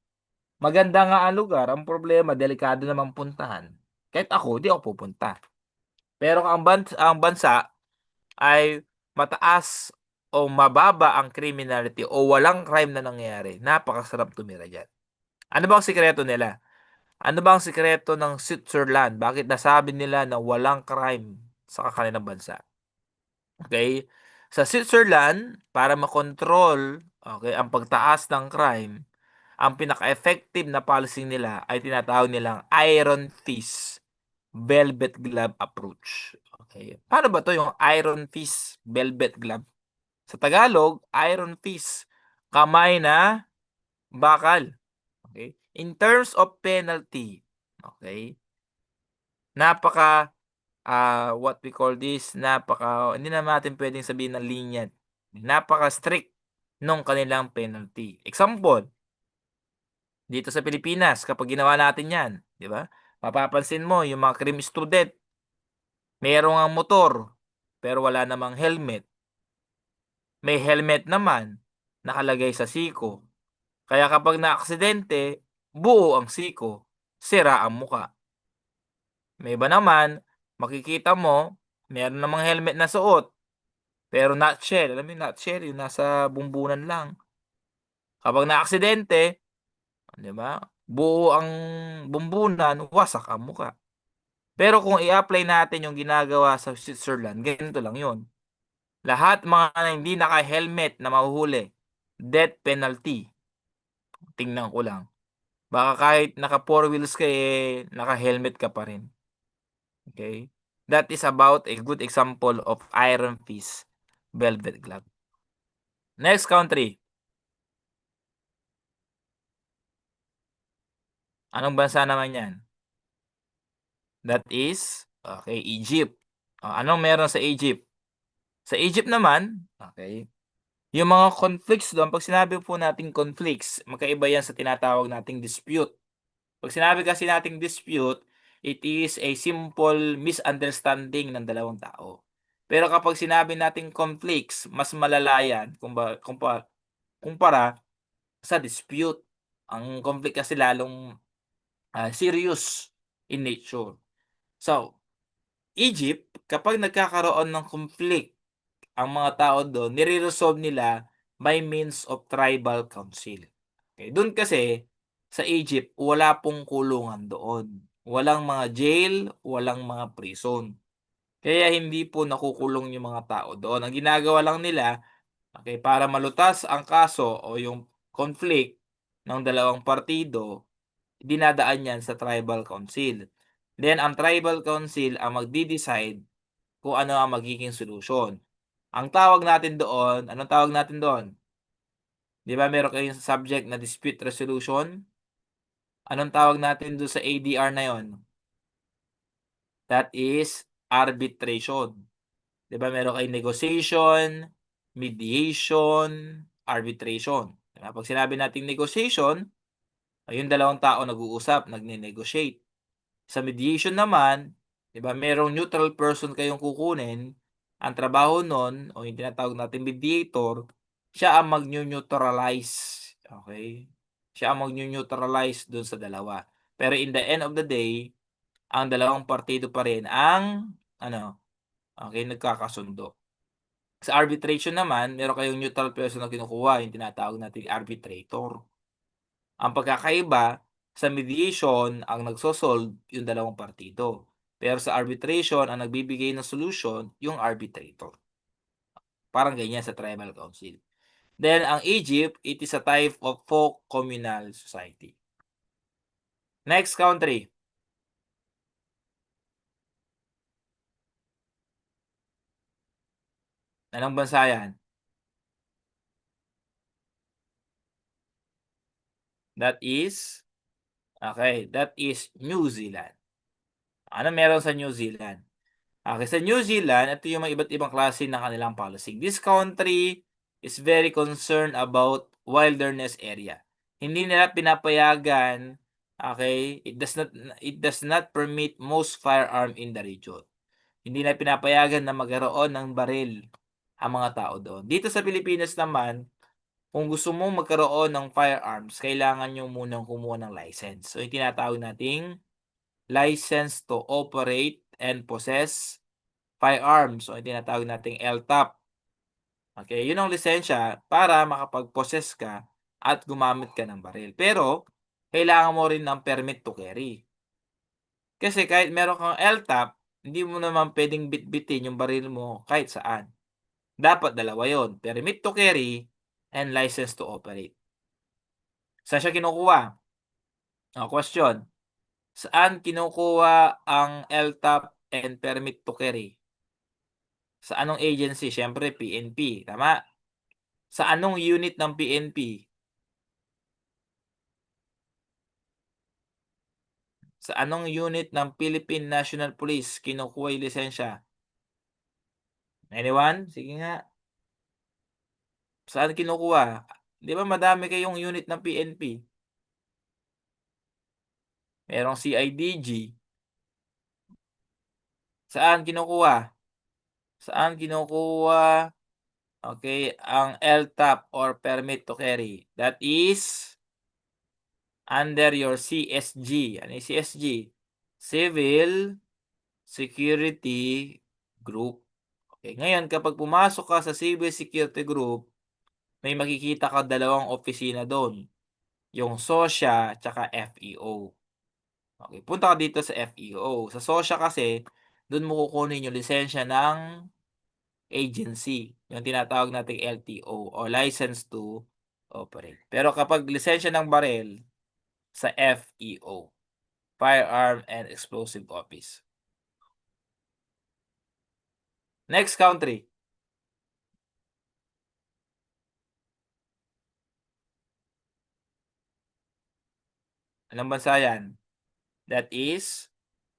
A: Maganda nga ang lugar, ang problema delikado namang puntahan. Kahit ako, di ako pupunta. Pero ang bansa ay mataas o mababa ang criminality o walang crime na nangyayari, napakasarap tumira diyan. Ano ba ang sikreto nila? Ano ba ang sikreto ng Switzerland? Bakit nasabi nila na walang crime sa kanilang bansa? Okay? Sa Switzerland, para makontrol, okay, ang pagtaas ng crime, ang pinaka-effective na policy nila ay tinatawag nilang iron fist, velvet glove approach. Okay. Paano ba 'to yung iron fist, velvet glove? Sa Tagalog, iron fist, kamay na bakal. Okay? In terms of penalty, okay? Napaka what we call this, hindi na natin pwedeng sabihin na lenient. Napaka-strict nung kanilang penalty. Example, dito sa Pilipinas kapag ginawa natin 'yan, 'di ba? Mapapansin mo yung mga crime student, merong ang motor pero wala namang helmet. May helmet naman nakalagay sa siko. Kaya kapag naaksidente, buo ang siko, sira ang muka. May iba naman, makikita mo, meron namang helmet na suot, pero nutshell, alam mo yung nutshell, yung nasa bumbunan lang. Kapag naaksidente, 'di ba? Buo ang bumbunan, wasak ang muka. Pero kung i-apply natin yung ginagawa sa Switzerland, ganito lang 'yon. Lahat mga hindi naka-helmet na mahuhuli, death penalty. Tingnan ko lang. Baka kahit naka four wheels ka, naka-helmet ka pa rin. Okay? That is about a good example of iron fist, velvet glove. Next country. Anong bansa naman yan? That is, okay, Egypt. Anong meron sa Egypt? Sa Egypt naman, okay, yung mga conflicts doon, pag sinabi po nating conflicts, magkaiba yan sa tinatawag nating dispute. Pag sinabi kasi nating dispute, it is a simple misunderstanding ng dalawang tao. Pero kapag sinabi nating conflicts, mas malala yan kumpara sa dispute. Ang conflict kasi lalong serious in nature. So, Egypt, kapag nagkakaroon ng conflict ang mga tao doon, nire-resolve nila by means of tribal council. Okay, doon kasi sa Egypt, wala pong kulungan doon. Walang mga jail, walang mga prison. Kaya hindi po nakukulong yung mga tao doon. Ang ginagawa lang nila, okay, para malutas ang kaso o yung conflict ng dalawang partido, dinadaan yan sa tribal council. Then, ang tribal council ang magdi-decide kung ano ang magiging solusyon. Ang tawag natin doon, anong tawag natin doon? 'Di ba meron kayong subject na dispute resolution? Anong tawag natin doon sa ADR na 'yon? That is arbitration. 'Di ba meron kayong negotiation, mediation, arbitration. 'Di ba? Pag sinabi nating negotiation, ay yung dalawang tao nag-uusap, nagne-negotiate. Sa mediation naman, 'di ba merong neutral person kayong kukunin, ang trabaho nun o yung tinatawag nating mediator, siya ang magnew-neutralize, okey? Siya ang magnew-neutralize dun sa dalawa. Pero in the end of the day, ang dalawang partido pa rin ang ano, okey, nagkakasundo. Sa arbitration naman, meron kayong neutral person na kinukuha, yung tinatawag nating arbitrator. Ang pagkakaiba, sa mediation ang nagso-solve yung dalawang partido. Pero sa arbitration ang nagbibigay ng solution yung arbitrator. Parang ganyan sa tribal council. Then ang Egypt, it is a type of folk communal society. Next country. Anong bansa yan? That is New Zealand. Ano meron sa New Zealand? Okay, sa New Zealand, ito yung mga iba't ibang klase ng kanilang policy. This country is very concerned about wilderness area. Hindi nila pinapayagan, okay, it does not permit most firearm in the region. Hindi nila pinapayagan na magkaroon ng baril ang mga tao doon. Dito sa Pilipinas naman, kung gusto mong magkaroon ng firearms, kailangan nyo munang kumuha ng license. So, yung tinatawag nating license to operate and possess firearms. So, yung tinatawag nating LTAP. Okay, yun ang lisensya para makapag-possess ka at gumamit ka ng baril. Pero, kailangan mo rin ng permit to carry. Kasi kahit meron kang LTAP, hindi mo naman pwedeng bitbitin yung baril mo kahit saan. Dapat dalawa yon, permit to carry and license to operate. Saan siya kinukuha? Question. Saan kinukuha ang LTAP and permit to carry? Sa anong agency? Siyempre, PNP. Tama? Sa anong unit ng PNP? Sa anong unit ng Philippine National Police kinukuha yung lisensya? Anyone? Sige nga. Saan kinukuha? Di ba madami kayong unit ng PNP? Merong CIDG. Saan kinukuha? Saan kinukuha, okay, ang LTAP or permit to carry? That is under your CSG. Ano yung CSG? Civil Security Group. Okay, ngayon kapag pumasok ka sa Civil Security Group, may makikita ka dalawang opisina doon. Yung SOSYA tsaka FEO. Okay, punta ka dito sa FEO. Sa SOSYA kasi, doon mo kukunin yung lisensya ng agency, yung tinatawag nating LTO o License to Operate. Pero kapag lisensya ng baril, sa FEO, Firearm and Explosive Office. Next country. Anong bansa yan? That is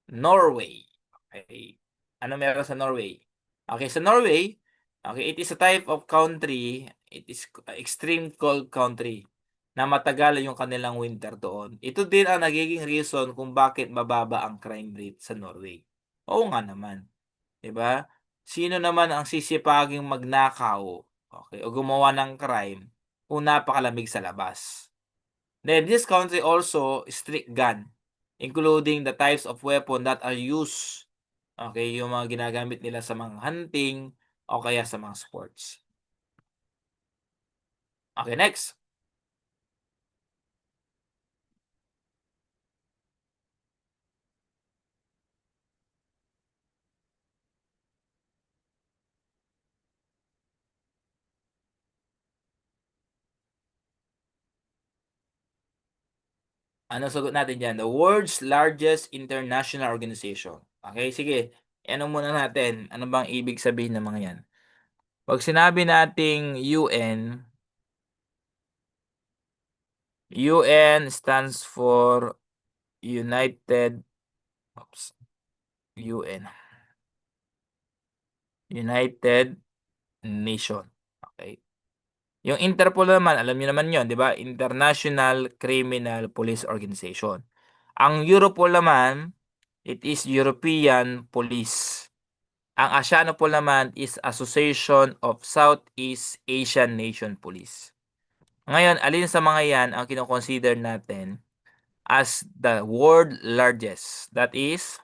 A: Norway. Okay. Ano meron sa Norway? Okay, sa Norway, okay, it is a type of country, it is extreme cold country na matagal yung kanilang winter doon. Ito din ang nagiging reason kung bakit mababa ang crime rate sa Norway. Oo nga naman. 'Di ba? Sino naman ang sisipaging magnakaw, okay, o gumawa ng crime kung napakalamig sa labas? Then this country also strict gun, including the types of weapon that are used. Okay, yung mga ginagamit nila sa mga hunting o kaya sa mga sports. Okay, next. Ano sagot natin dyan? The world's largest international organization. Okay, sige. Ano muna natin? Ano bang ibig sabihin ng mga yan? Pag sinabi nating UN, UN stands for United Nation. Okay. Yung Interpol naman, alam niyo naman 'yon, 'di ba? International Criminal Police Organization. Ang Europol naman, it is European Police. Ang Asianopol naman is Association of Southeast Asian Nation Police. Ngayon, alin sa mga 'yan ang kino-consider natin as the world largest? That is,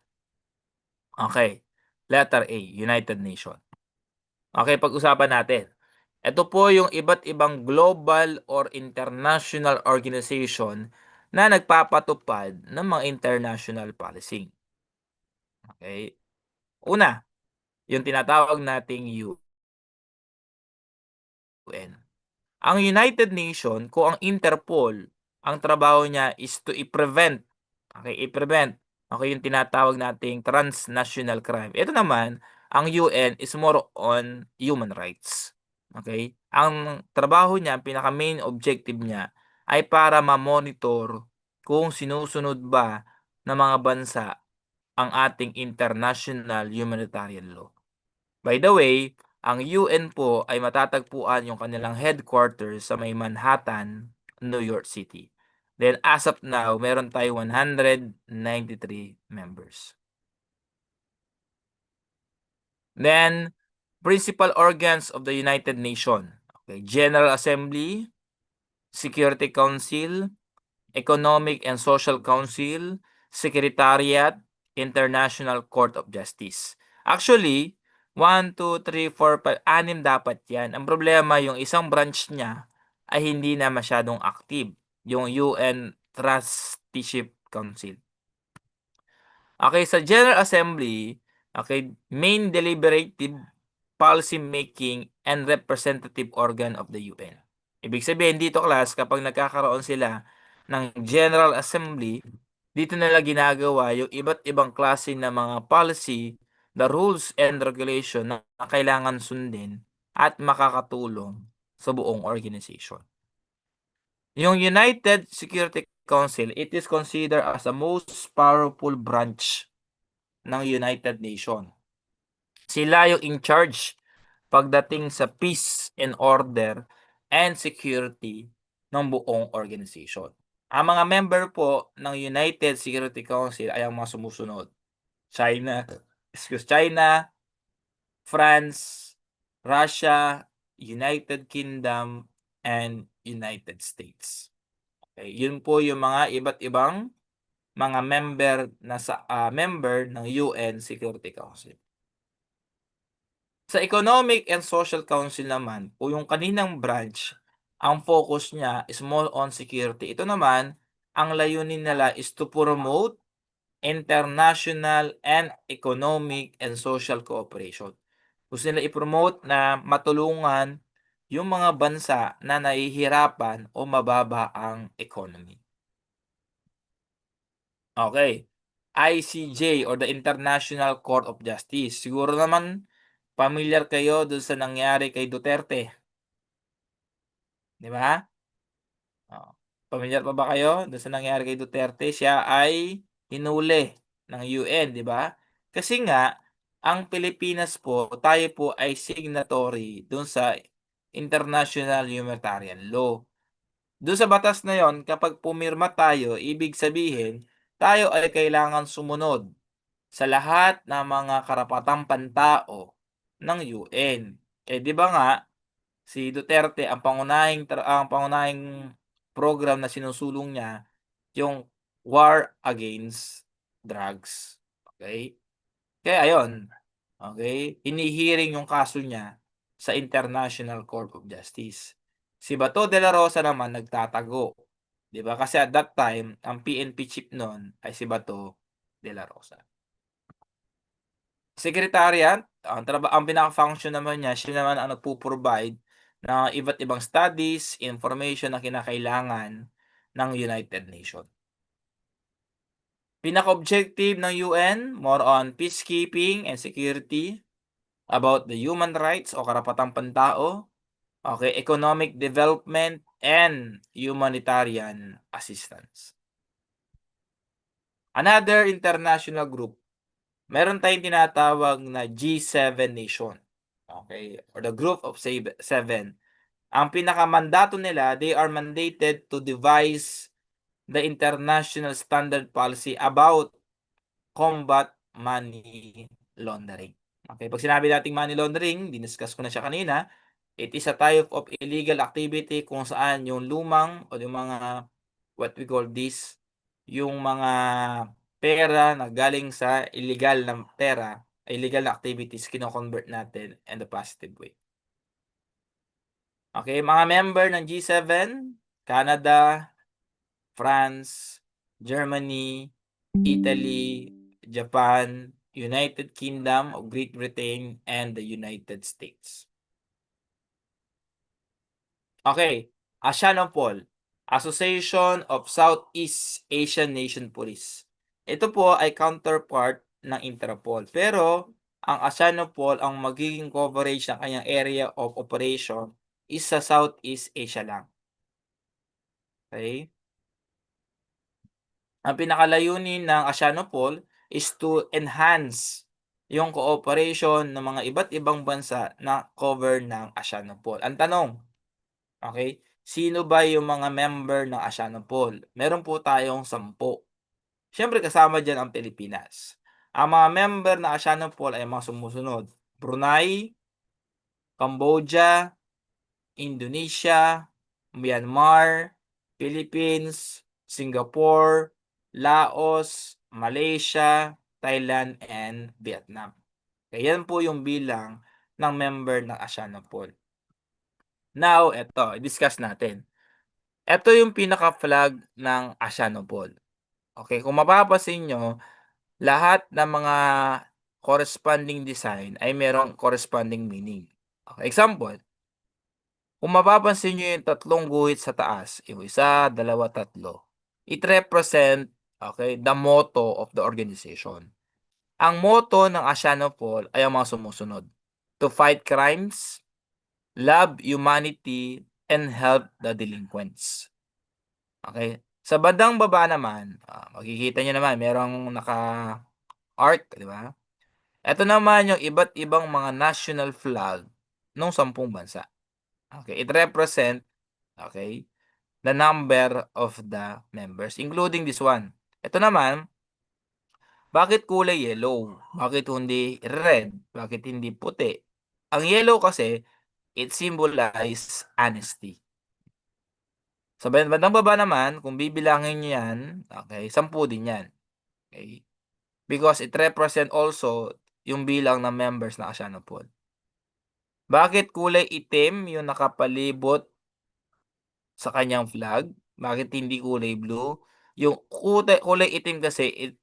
A: okay, letter A, United Nations. Okay, pag-usapan natin. Ito po yung iba't ibang global or international organization na nagpapatupad ng mga international policy. Okay? Una, yung tinatawag nating UN. Ang United Nations, kung ang Interpol, ang trabaho niya is to i-prevent, yung tinatawag nating transnational crime. Ito naman, ang UN is more on human rights. Okay? Ang trabaho niya, pinaka-main objective niya ay para ma-monitor kung sinusunod ba ng mga bansa ang ating international humanitarian law. By the way, ang UN po ay matatagpuan yung kanilang headquarters sa may Manhattan, New York City. Then as of now, meron tayo 193 members. Then, principal organs of the United Nations. Okay, General Assembly, Security Council, Economic and Social Council, Secretariat, International Court of Justice. Actually, 1, 2, 3, 4, 5, 6 dapat yan. Ang problema, yung isang branch niya ay hindi na masyadong active, yung UN Trusteeship Council. Okay, sa General Assembly, okay, main deliberative, policy making, and representative organ of the UN. Ibig sabihin dito, class, kapag nagkakaroon sila ng General Assembly, dito nila ginagawa yung iba't ibang klase ng mga policy, the rules and regulation na kailangan sundin at makakatulong sa buong organization. Yung United Security Council, it is considered as the most powerful branch ng United Nations. Sila yung in charge pagdating sa peace and order and security ng buong organization. Ang mga member po ng United Security Council ay ang mga sumusunod. China, France, Russia, United Kingdom, and United States. Okay, yun po yung mga iba't ibang mga member ng UN Security Council. Sa Economic and Social Council naman, o yung kaninang branch, ang focus niya is more on security. Ito naman, ang layunin nila is to promote international and economic and social cooperation. Gusto nila i-promote na matulungan yung mga bansa na nahihirapan o mababa ang economy. Okay. ICJ or the International Court of Justice. Siguro naman familiar kayo dun sa nangyari kay Duterte. Di ba? Familiar pa ba kayo dun sa nangyari kay Duterte? Siya ay hinuli ng UN, di ba? Kasi nga, ang Pilipinas po, tayo po ay signatory dun sa International Humanitarian Law. Doon sa batas na yon, kapag pumirma tayo, ibig sabihin, tayo ay kailangan sumunod sa lahat ng mga karapatang pantao ng UN. Di ba nga, si Duterte, ang pangunahing program na sinusulong niya, yung war against drugs. Okay? Kaya ayun, okay, hinihiring yung kaso niya sa International Court of Justice. Si Bato de la Rosa naman nagtatago. 'Di ba? Kasi at that time, ang PNP chief noon ay si Bato de la Rosa. Secretariat, ang pinaka-function naman niya, siya naman ang nagpo-provide ng iba't ibang studies, information na kinakailangan ng United Nations. Pinaka-objective ng UN, more on peacekeeping and security, about the human rights o karapatang pantao, okay, economic development, and humanitarian assistance. Another international group, meron tayong tinatawag na G7 nation. Okay, or the group of 7. Ang pinakamandato nila, they are mandated to devise the international standard policy about combat money laundering. Okay, pag sinabi nating money laundering, diniscuss ko na siya kanina, it is a type of illegal activity kung saan yung lumang o yung mga, what we call this, yung mga pera na galing sa illegal na pera, illegal na activities, kino-convert natin in the positive way. Okay, mga member ng G7, Canada, France, Germany, Italy, Japan, United Kingdom of Great Britain, and the United States. Okay, ASEANOPOL, Association of Southeast Asian Nation Police. Ito po ay counterpart ng Interpol. Pero ang ASEANOPOL, ang magiging coverage ng kanyang area of operation is sa Southeast Asia lang. Okay? Ang pinakalayunin ng ASEANOPOL is to enhance yung cooperation ng mga iba't ibang bansa na cover ng ASEANOPOL. Ang tanong, okay, sino ba yung mga member ng ASEANOPOL? Meron po tayong 10. Siyempre kasama dyan ang Pilipinas. Ang mga member ng ASEANOPOL ay mga sumusunod: Brunei, Cambodia, Indonesia, Myanmar, Philippines, Singapore, Laos, Malaysia, Thailand, and Vietnam. Okay, yan po yung bilang ng member ng ASEANOPOL. Now, eto, i-discuss natin. Ito yung pinaka-flag ng ASEANOPOL. Okay, kung mapapansin nyo, lahat ng mga corresponding design ay merong corresponding meaning. Okay, example, kung mapapansin nyo yung tatlong guhit sa taas, yung isa, dalawa, tatlo, it represent, okay, the motto of the organization. Ang motto ng ASEANOPOL ay ang mga sumusunod: to fight crimes, love humanity, and help the delinquents. Okay? Sa bandang baba naman, makikita nyo naman, merong naka-arc, di ba? Ito naman yung iba't ibang mga national flag ng 10 bansa. Okay, it represent, okay, the number of the members, including this one. Ito naman, bakit kulay yellow? Bakit hindi red? Bakit hindi puti? Ang yellow kasi, it symbolize honesty. Sa bandang baba naman, kung bibilangin nyo yan, okay, 10 din yan. Okay? Because it represent also yung bilang ng members ng ASEANOPOL. Bakit kulay itim yung nakapalibot sa kanyang flag? Bakit hindi kulay blue? Yung kulay itim kasi, it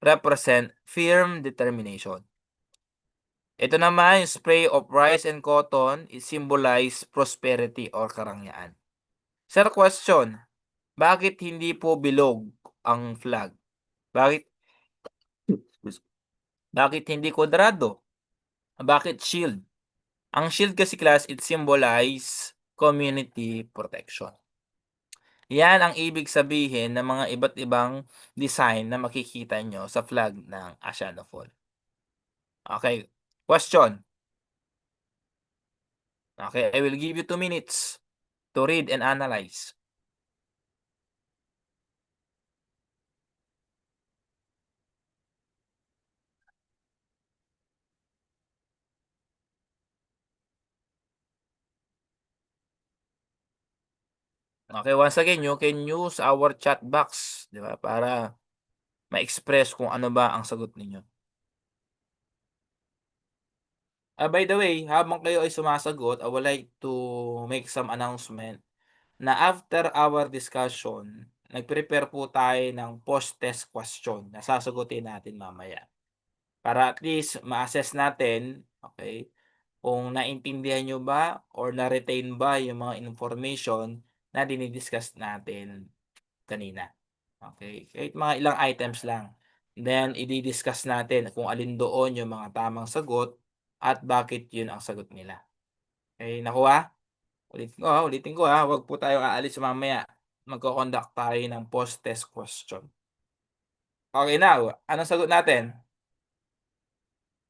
A: represent firm determination. Ito naman, yung spray of rice and cotton, it symbolize prosperity or karangyaan. Sir, question, bakit hindi po bilog ang flag? Bakit hindi kwadrado? Bakit shield? Ang shield kasi, class, it symbolize community protection. Yan ang ibig sabihin ng mga iba't ibang design na makikita nyo sa flag ng ASEANOPOL. Okay, question. Okay, I will give you 2 minutes to read and analyze. Okay, once again, you can use our chat box, di ba, para ma-express kung ano ba ang sagot ninyo. By the way, habang kayo ay sumasagot, I would like to make some announcement na after our discussion, nag-prepare po tayo ng post-test question na sasagutin natin mamaya. Para at least ma-assess natin, okay, kung naintindihan nyo ba or na-retain ba yung mga information na dinidiscuss natin kanina. Okay, kahit mga ilang items lang. Then, i-discuss natin kung alin doon yung mga tamang sagot at bakit yun ang sagot nila. Okay, nakuha? Ulitin ko ha, huwag po tayong aalis mamaya. Magko-conduct tayo ng post-test question. Okay, now, anong sagot natin?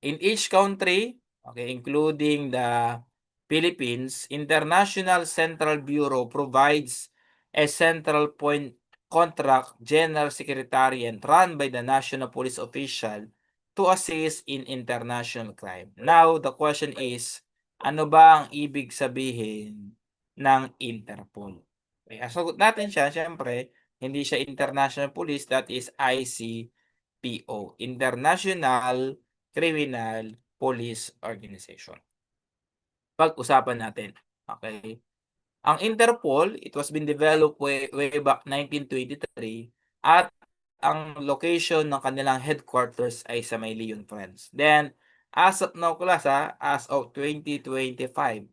A: In each country, okay, including the Philippines, International Central Bureau provides a central point contract general secretariat run by the national police official to assist in international crime. Now, the question is, ano ba ang ibig sabihin ng Interpol? Okay, ang sagot natin siya, syempre, hindi siya international police, that is ICPO, International Criminal Police Organization. Pag-usapan natin. Okay. Ang Interpol, it was been developed way back 1923 at ang location ng kanilang headquarters ay sa may Leon, France. Then, as of now, class, as of 2025, 196.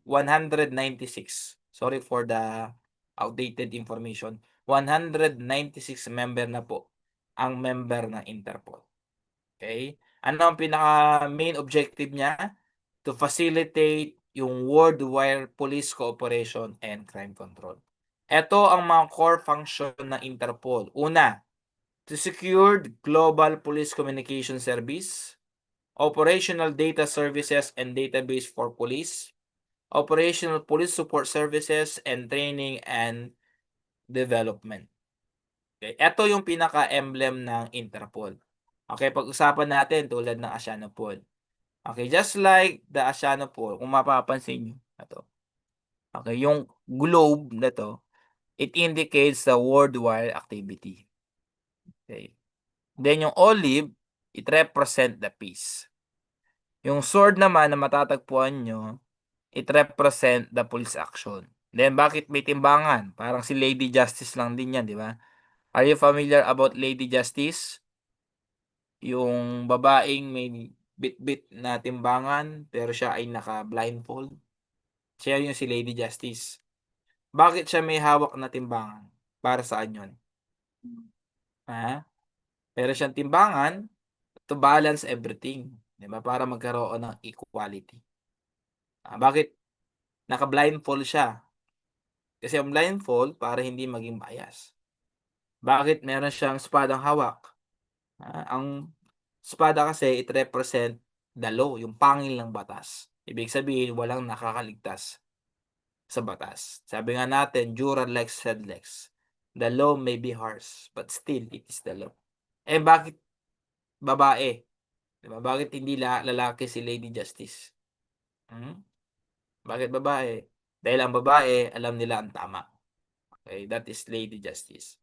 A: Sorry for the outdated information. 196 member na po ang member ng Interpol. Okay? Ano ang pinaka main objective niya? To facilitate yung worldwide police cooperation and crime control. Ito ang mga core function ng Interpol. Una, to secure the global police communication service, operational data services and database for police, operational police support services, and training and development. Okay, ito yung pinaka-emblem ng Interpol. Okay, pag-usapan natin tulad ng ASEANOPOL. Okay, just like the ASEANOPOL, kung mapapansin nyo, ito. Okay, yung globe na to, it indicates the worthwhile activity. Okay. Then yung olive, it represent the peace. Yung sword naman na matatagpuan nyo, it represent the police action. Then bakit may timbangan? Parang si Lady Justice lang din yan, di ba? Are you familiar about Lady Justice? Yung babaeng may bit-bit na timbangan pero siya ay naka-blindfold. Siya yung si Lady Justice. Bakit siya may hawak na timbangan? Para saan yun? Ha? Pero siyang timbangan to balance everything. Diba? Para magkaroon ng equality. Bakit naka-blindfold siya? Kasi ang blindfold para hindi maging bias. Bakit meron siyang espadang hawak? Ang espada kasi it represent the law, yung pangil ng batas. Ibig sabihin, walang nakakaligtas sa batas. Sabi nga natin, jura lex sed lex. The law may be harsh, but still it is the law. Eh bakit babae? Diba? Bakit hindi lalaki si Lady Justice? Bakit babae? Dahil ang babae, alam nila ang tama. Okay, that is Lady Justice.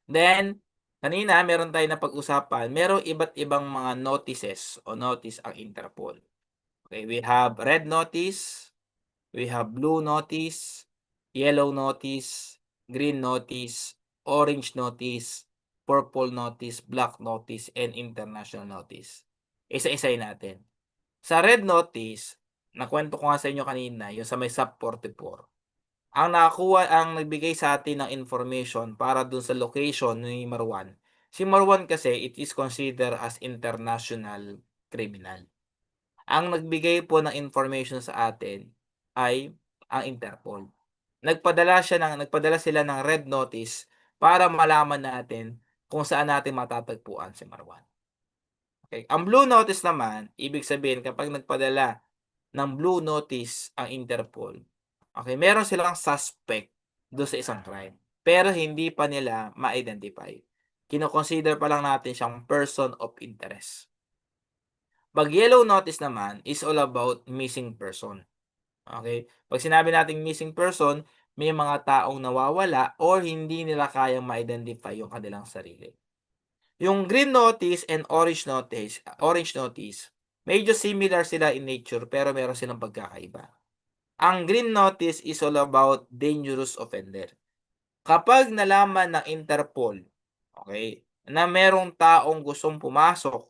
A: Then, kanina meron tayo na pag-usapan, merong iba't ibang mga notices o notice ang Interpol. Okay, we have red notice, we have blue notice, yellow notice, green notice, orange notice, purple notice, black notice, and international notice. Isa-isay natin. Sa red notice, nakwento ko nga sa inyo kanina, yung sa may sub 44. Ang nagbigay sa atin ng information para dun sa location ni Marwan. Si Marwan kasi, it is considered as international criminal. Ang nagbigay po ng information sa atin ay ang Interpol. Nagpadala sila ng red notice para malaman natin kung saan natin matatagpuan si Marwan. Okay. Ang blue notice naman, ibig sabihin kapag nagpadala ng blue notice ang Interpol, okay, meron silang suspect doon sa isang crime. Pero hindi pa nila ma-identify. Kino-consider pa lang natin siyang person of interest. Pag yellow notice naman is all about missing person. Okay? Pag sinabi nating missing person, may mga taong nawawala or hindi nila kayang ma-identify yung kanilang sarili. Yung green notice and orange notice, medyo similar sila in nature pero meron silang pagkakaiba. Ang green notice is all about dangerous offender. Kapag nalaman ng Interpol, okay, na merong taong gustong pumasok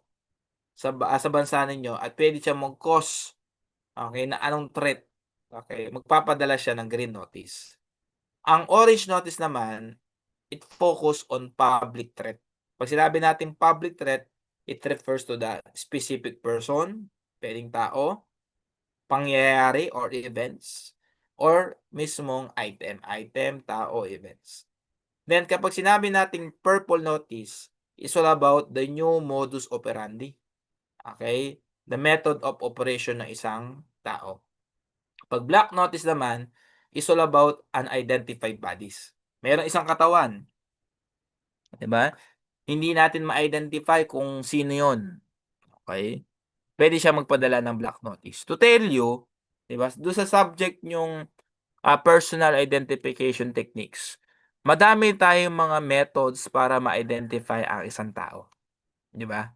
A: sa bansa ninyo at pwede siya mag-cause, okay, na anong threat, okay, magpapadala siya ng green notice. Ang orange notice naman, it focus on public threat. Pag sinabi natin public threat, it refers to the specific person, pwedeng tao, pangyayari or events, or mismong item, tao, events. Then kapag sinabi nating purple notice, is all about the new modus operandi. Okay? The method of operation ng isang tao. Pag black notice naman, is all about unidentified bodies. Merong isang katawan. Diba? Hindi natin ma-identify kung sino yon. Okay? Pwede siya magpadala ng black notice. To tell you, diba? Doon sa subject yung personal identification techniques, madami tayong mga methods para ma-identify ang isang tao. Diba?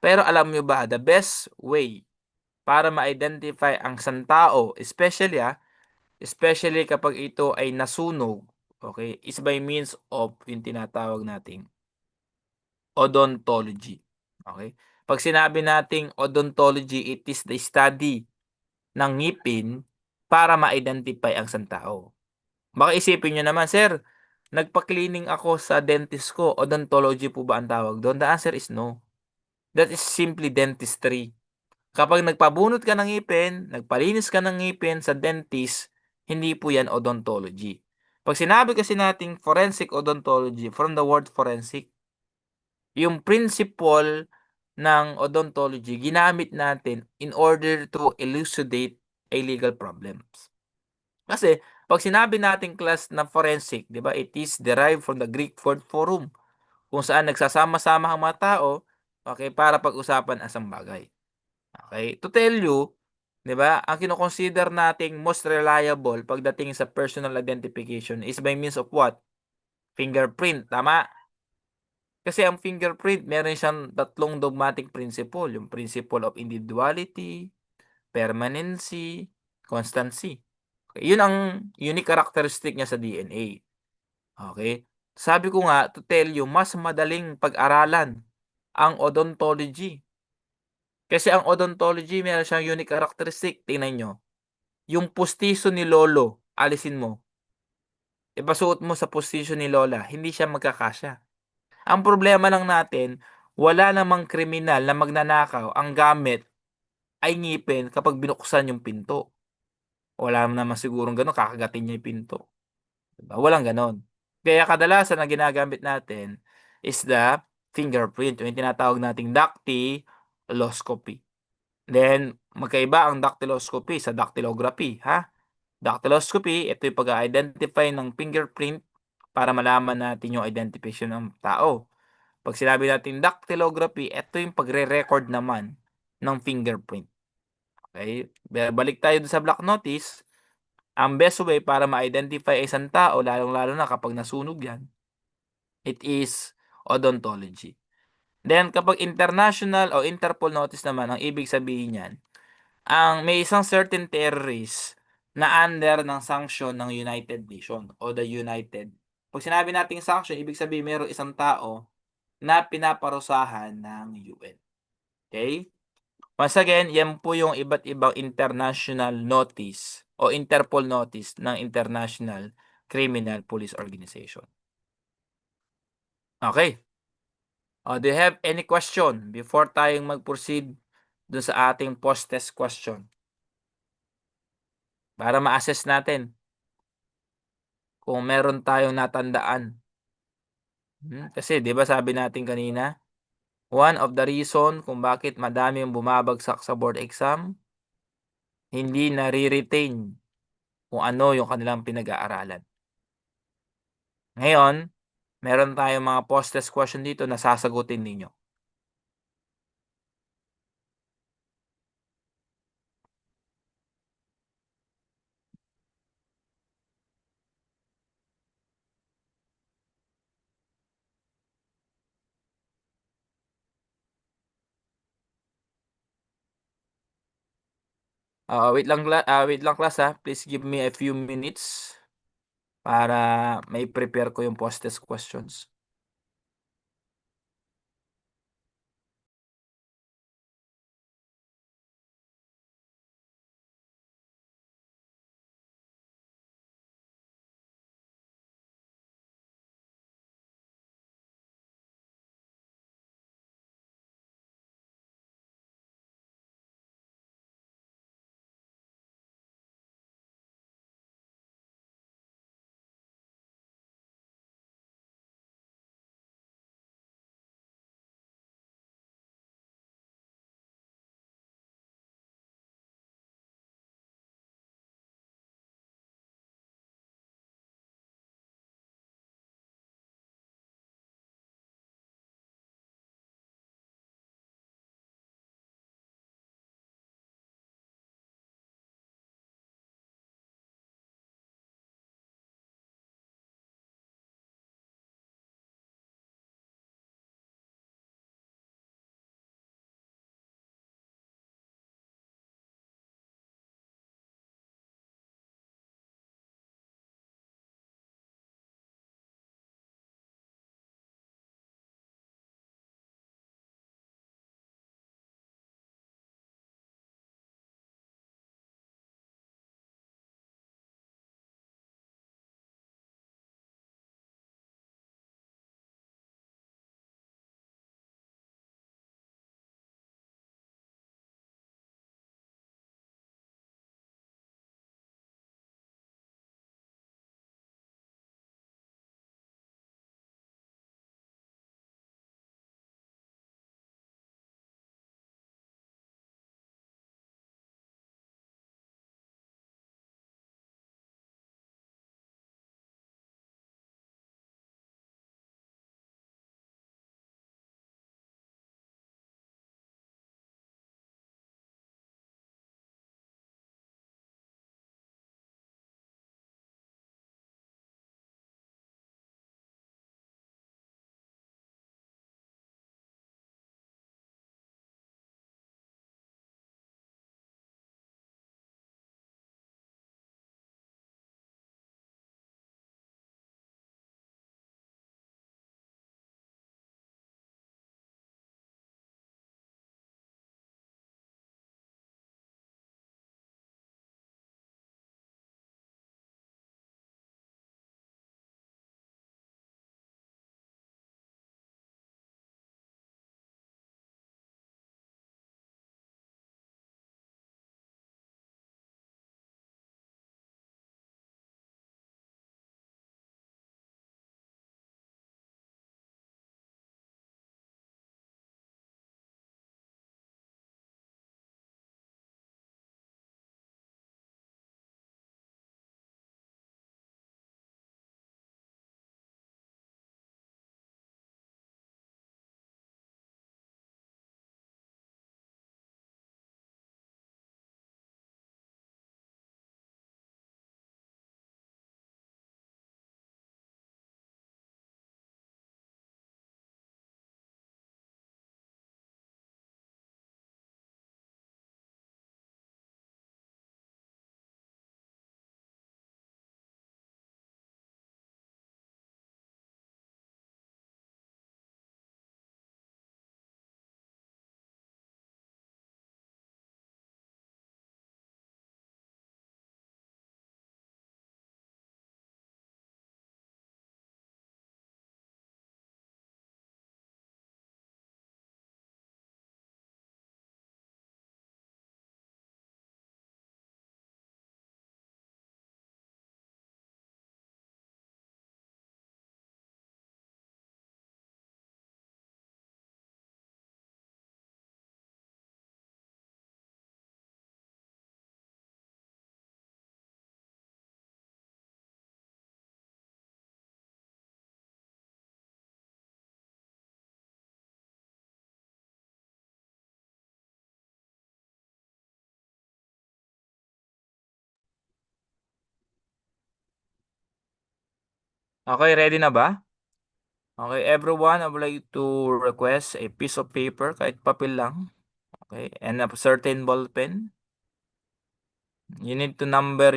A: Pero alam nyo ba, the best way para ma-identify ang isang tao, especially kapag ito ay nasunog, okay, is by means of yung tinatawag nating odontology. Okay? Pag sinabi nating odontology, it is the study ng ngipin para ma-identify ang isang tao. Baka isipin nyo naman, sir, nagpa-cleaning ako sa dentist ko, odontology po ba ang tawag doon? The answer is no. That is simply dentistry. Kapag nagpabunot ka ng ngipin, nagpalinis ka ng ngipin sa dentist, hindi po yan odontology. Pag sinabi kasi nating forensic odontology, from the word forensic, yung principle ng odontology, ginamit natin in order to elucidate a legal problems. Kasi, pag sinabi natin class na forensic, di ba, it is derived from the Greek word forum, kung saan nagsasama-sama ang mga tao, okay, para pag-usapan ang isang bagay. Okay, to tell you, 'Di ba? Ang kino-consider nating most reliable pagdating sa personal identification is by means of what? Fingerprint, tama? Kasi ang fingerprint meron siyang tatlong dogmatic principle, yung principle of individuality, permanency, constancy. Okay, yun ang unique characteristic niya sa DNA. Okay? Sabi ko nga, to tell you, mas madaling pag-aralan ang odontology. Kasi ang odontology, meron siyang unique characteristic. Tingnan nyo. Yung pustiso ni Lolo, alisin mo. Ipasuot mo sa pustiso ni Lola, hindi siya magkakasya. Ang problema lang natin, wala namang kriminal na magnanakaw ang gamit ay ngipin kapag binuksan yung pinto. Wala naman sigurong gano'n, kakagatin niya yung pinto. Diba? Walang gano'n. Kaya kadalasan ang ginagamit natin is the fingerprint, yung tinatawag nating dactyloscopy. Then, magkaiba ang dactyloscopy sa dactylography, ha? Dactyloscopy, ito yung pag-identify ng fingerprint para malaman natin yung identification ng tao. Pag sinabi natin dactylography, ito yung pagre-record naman ng fingerprint. Okay? Balik tayo sa black notice. Ang best way para ma-identify isang tao, lalong-lalo na kapag nasunog yan, it is odontology. Then, kapag international o Interpol notice naman, ang ibig sabihin yan, may isang certain terrorist na under ng sanction ng United Nations o the United. Pag sinabi nating sanction, ibig sabihin mayroong isang tao na pinaparusahan ng UN. Okay? Once again, yan po yung iba't ibang international notice o Interpol notice ng International Criminal Police Organization. Okay. Do you have any question before tayong mag-proceed dun sa ating post-test question? Para ma-assess natin kung meron tayong natandaan. Kasi 'di ba sabi natin kanina, one of the reason kung bakit madami ang bumabagsak sa board exam, hindi nare-retain kung ano yung kanilang pinag-aaralan. Ngayon, meron tayong mga post-test question dito na sasagutin ninyo. Wait lang class, please give me a few minutes para mai-prepare ko yung post-test questions. Okay, ready na ba? Okay, everyone, I would like to request a piece of paper, kahit papel lang. Okay, and a certain ball pen. You need to number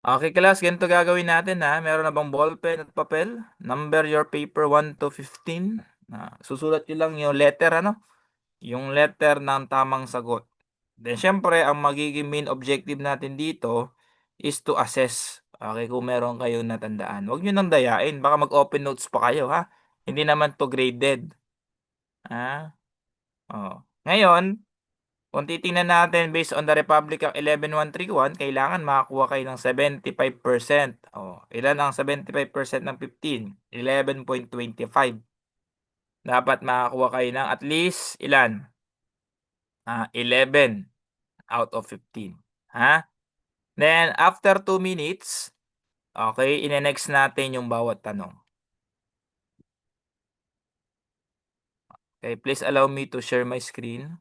A: Okay, class, ganito gagawin natin ha. Meron na bang ballpen at papel? Number your paper 1 to 15. Susulat nyo lang yung letter, ano? Yung letter ng tamang sagot. Then, syempre, ang magiging main objective natin dito is to assess. Okay, kung meron kayong natandaan. Huwag nyo nang dayain. Baka mag-open notes pa kayo, ha? Hindi naman to graded. Ha? Oh. Ngayon, kung titingnan natin based on the Republic Act 11131, kailangan makakuha kayo ng 75%. Ilan ang 75% ng 15? 11.25. Dapat makakuha kayo ng at least ilan? 11 out of 15. Ha? Then, after 2 minutes, okay, ine-next natin yung bawat tanong. Okay, please allow me to share my screen.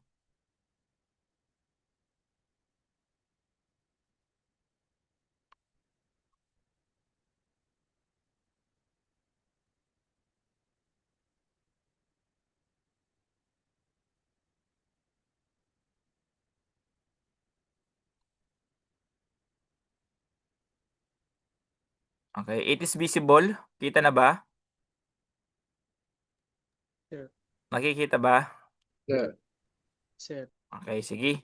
A: Okay, it is visible. Kita na ba?
H: Sir.
A: Nakikita ba?
B: Sir.
H: Sir.
A: Okay, sige.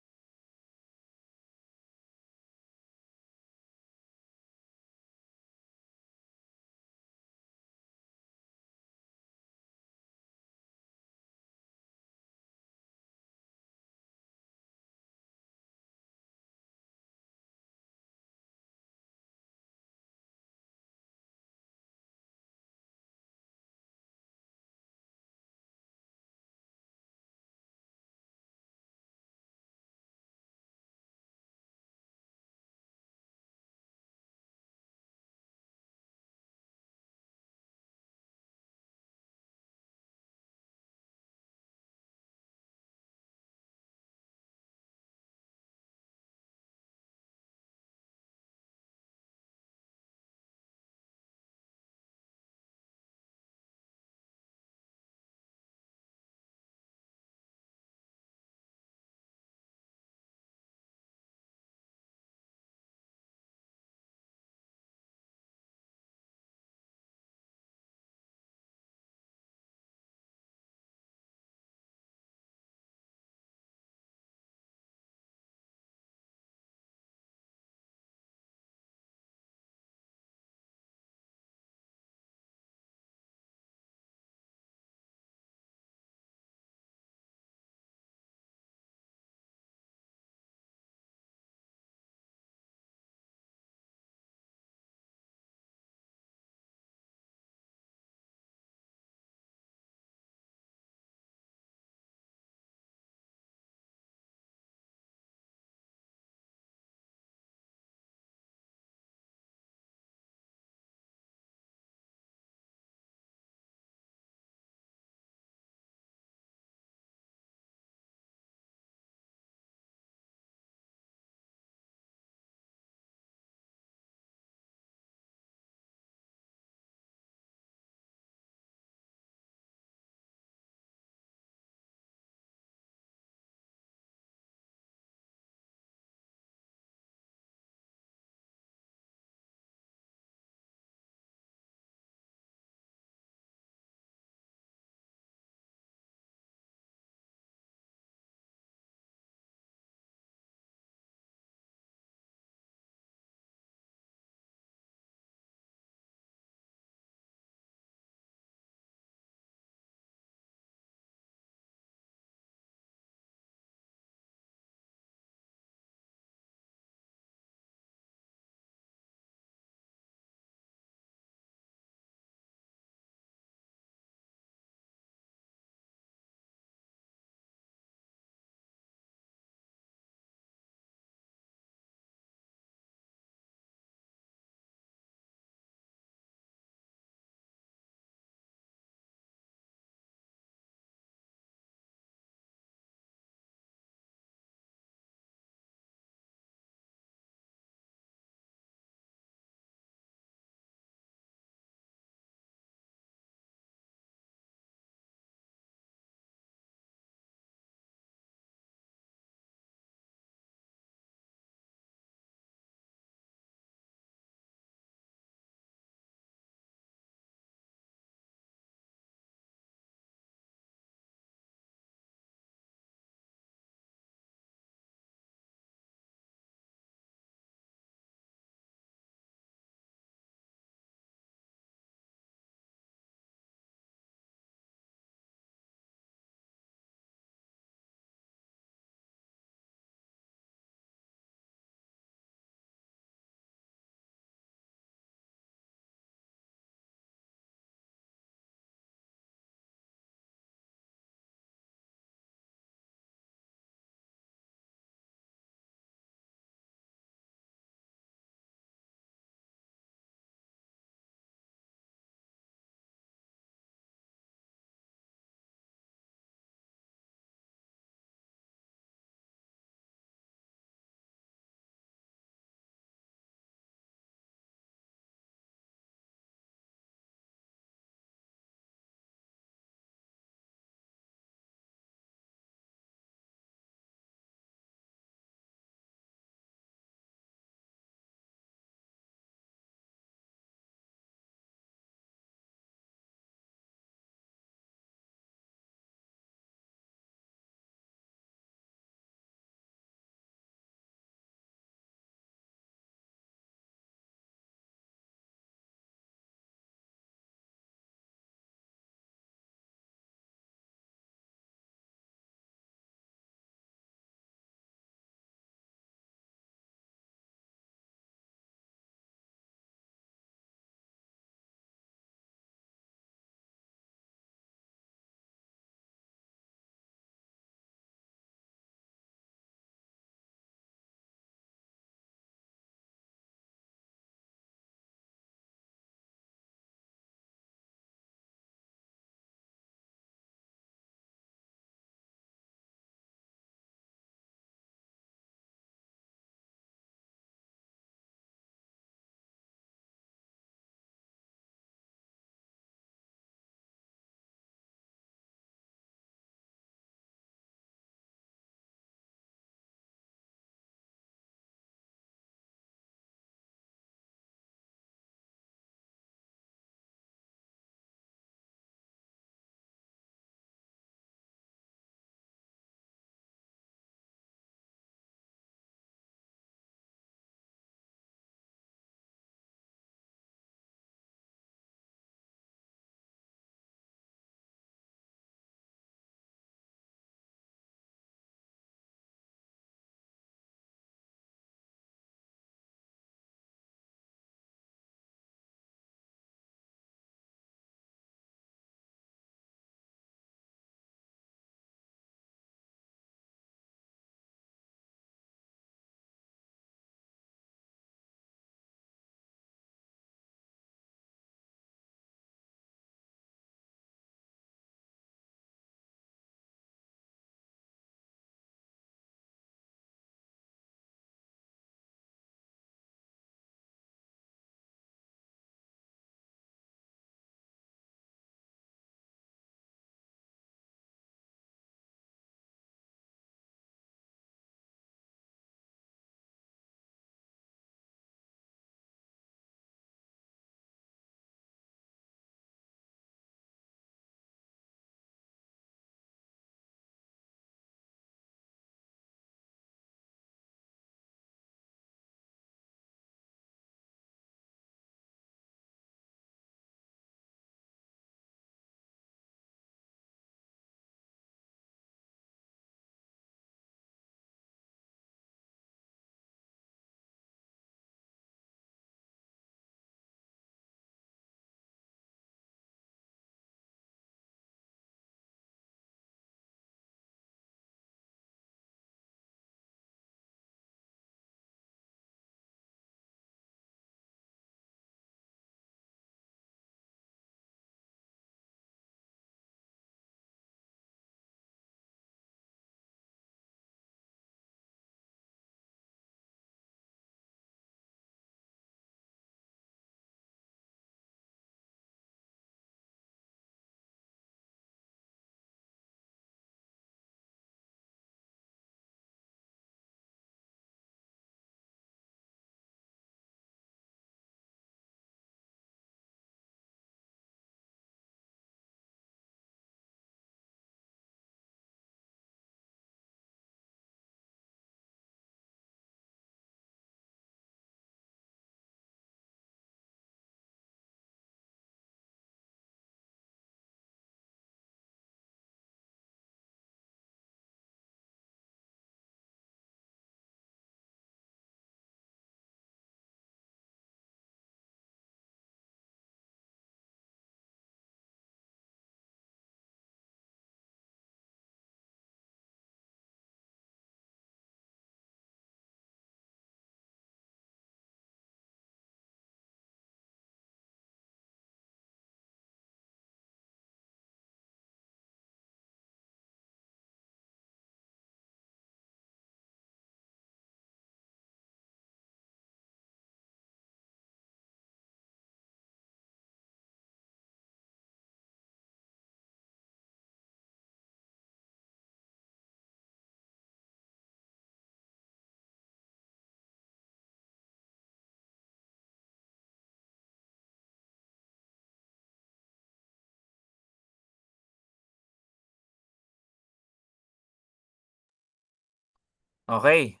A: Okay.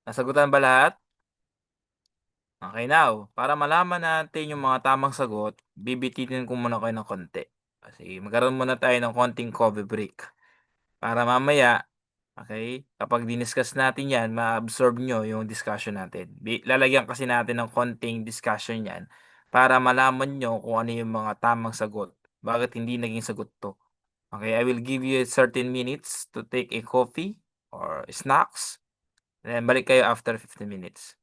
A: Nasagutan ba lahat? Okay, now, para malaman natin yung mga tamang sagot, bibititin ko muna kayo ng konti. Kasi magkaroon muna tayo ng konting coffee break. Para mamaya, okay, kapag diniscuss natin yan, ma-absorb nyo yung discussion natin. Lalagyan kasi natin ng konting discussion yan para malaman nyo kung ano yung mga tamang sagot. Bakit hindi naging sagot to. Okay, I will give you 13 minutes to take a coffee or snacks. Then balik kayo after 15 minutes.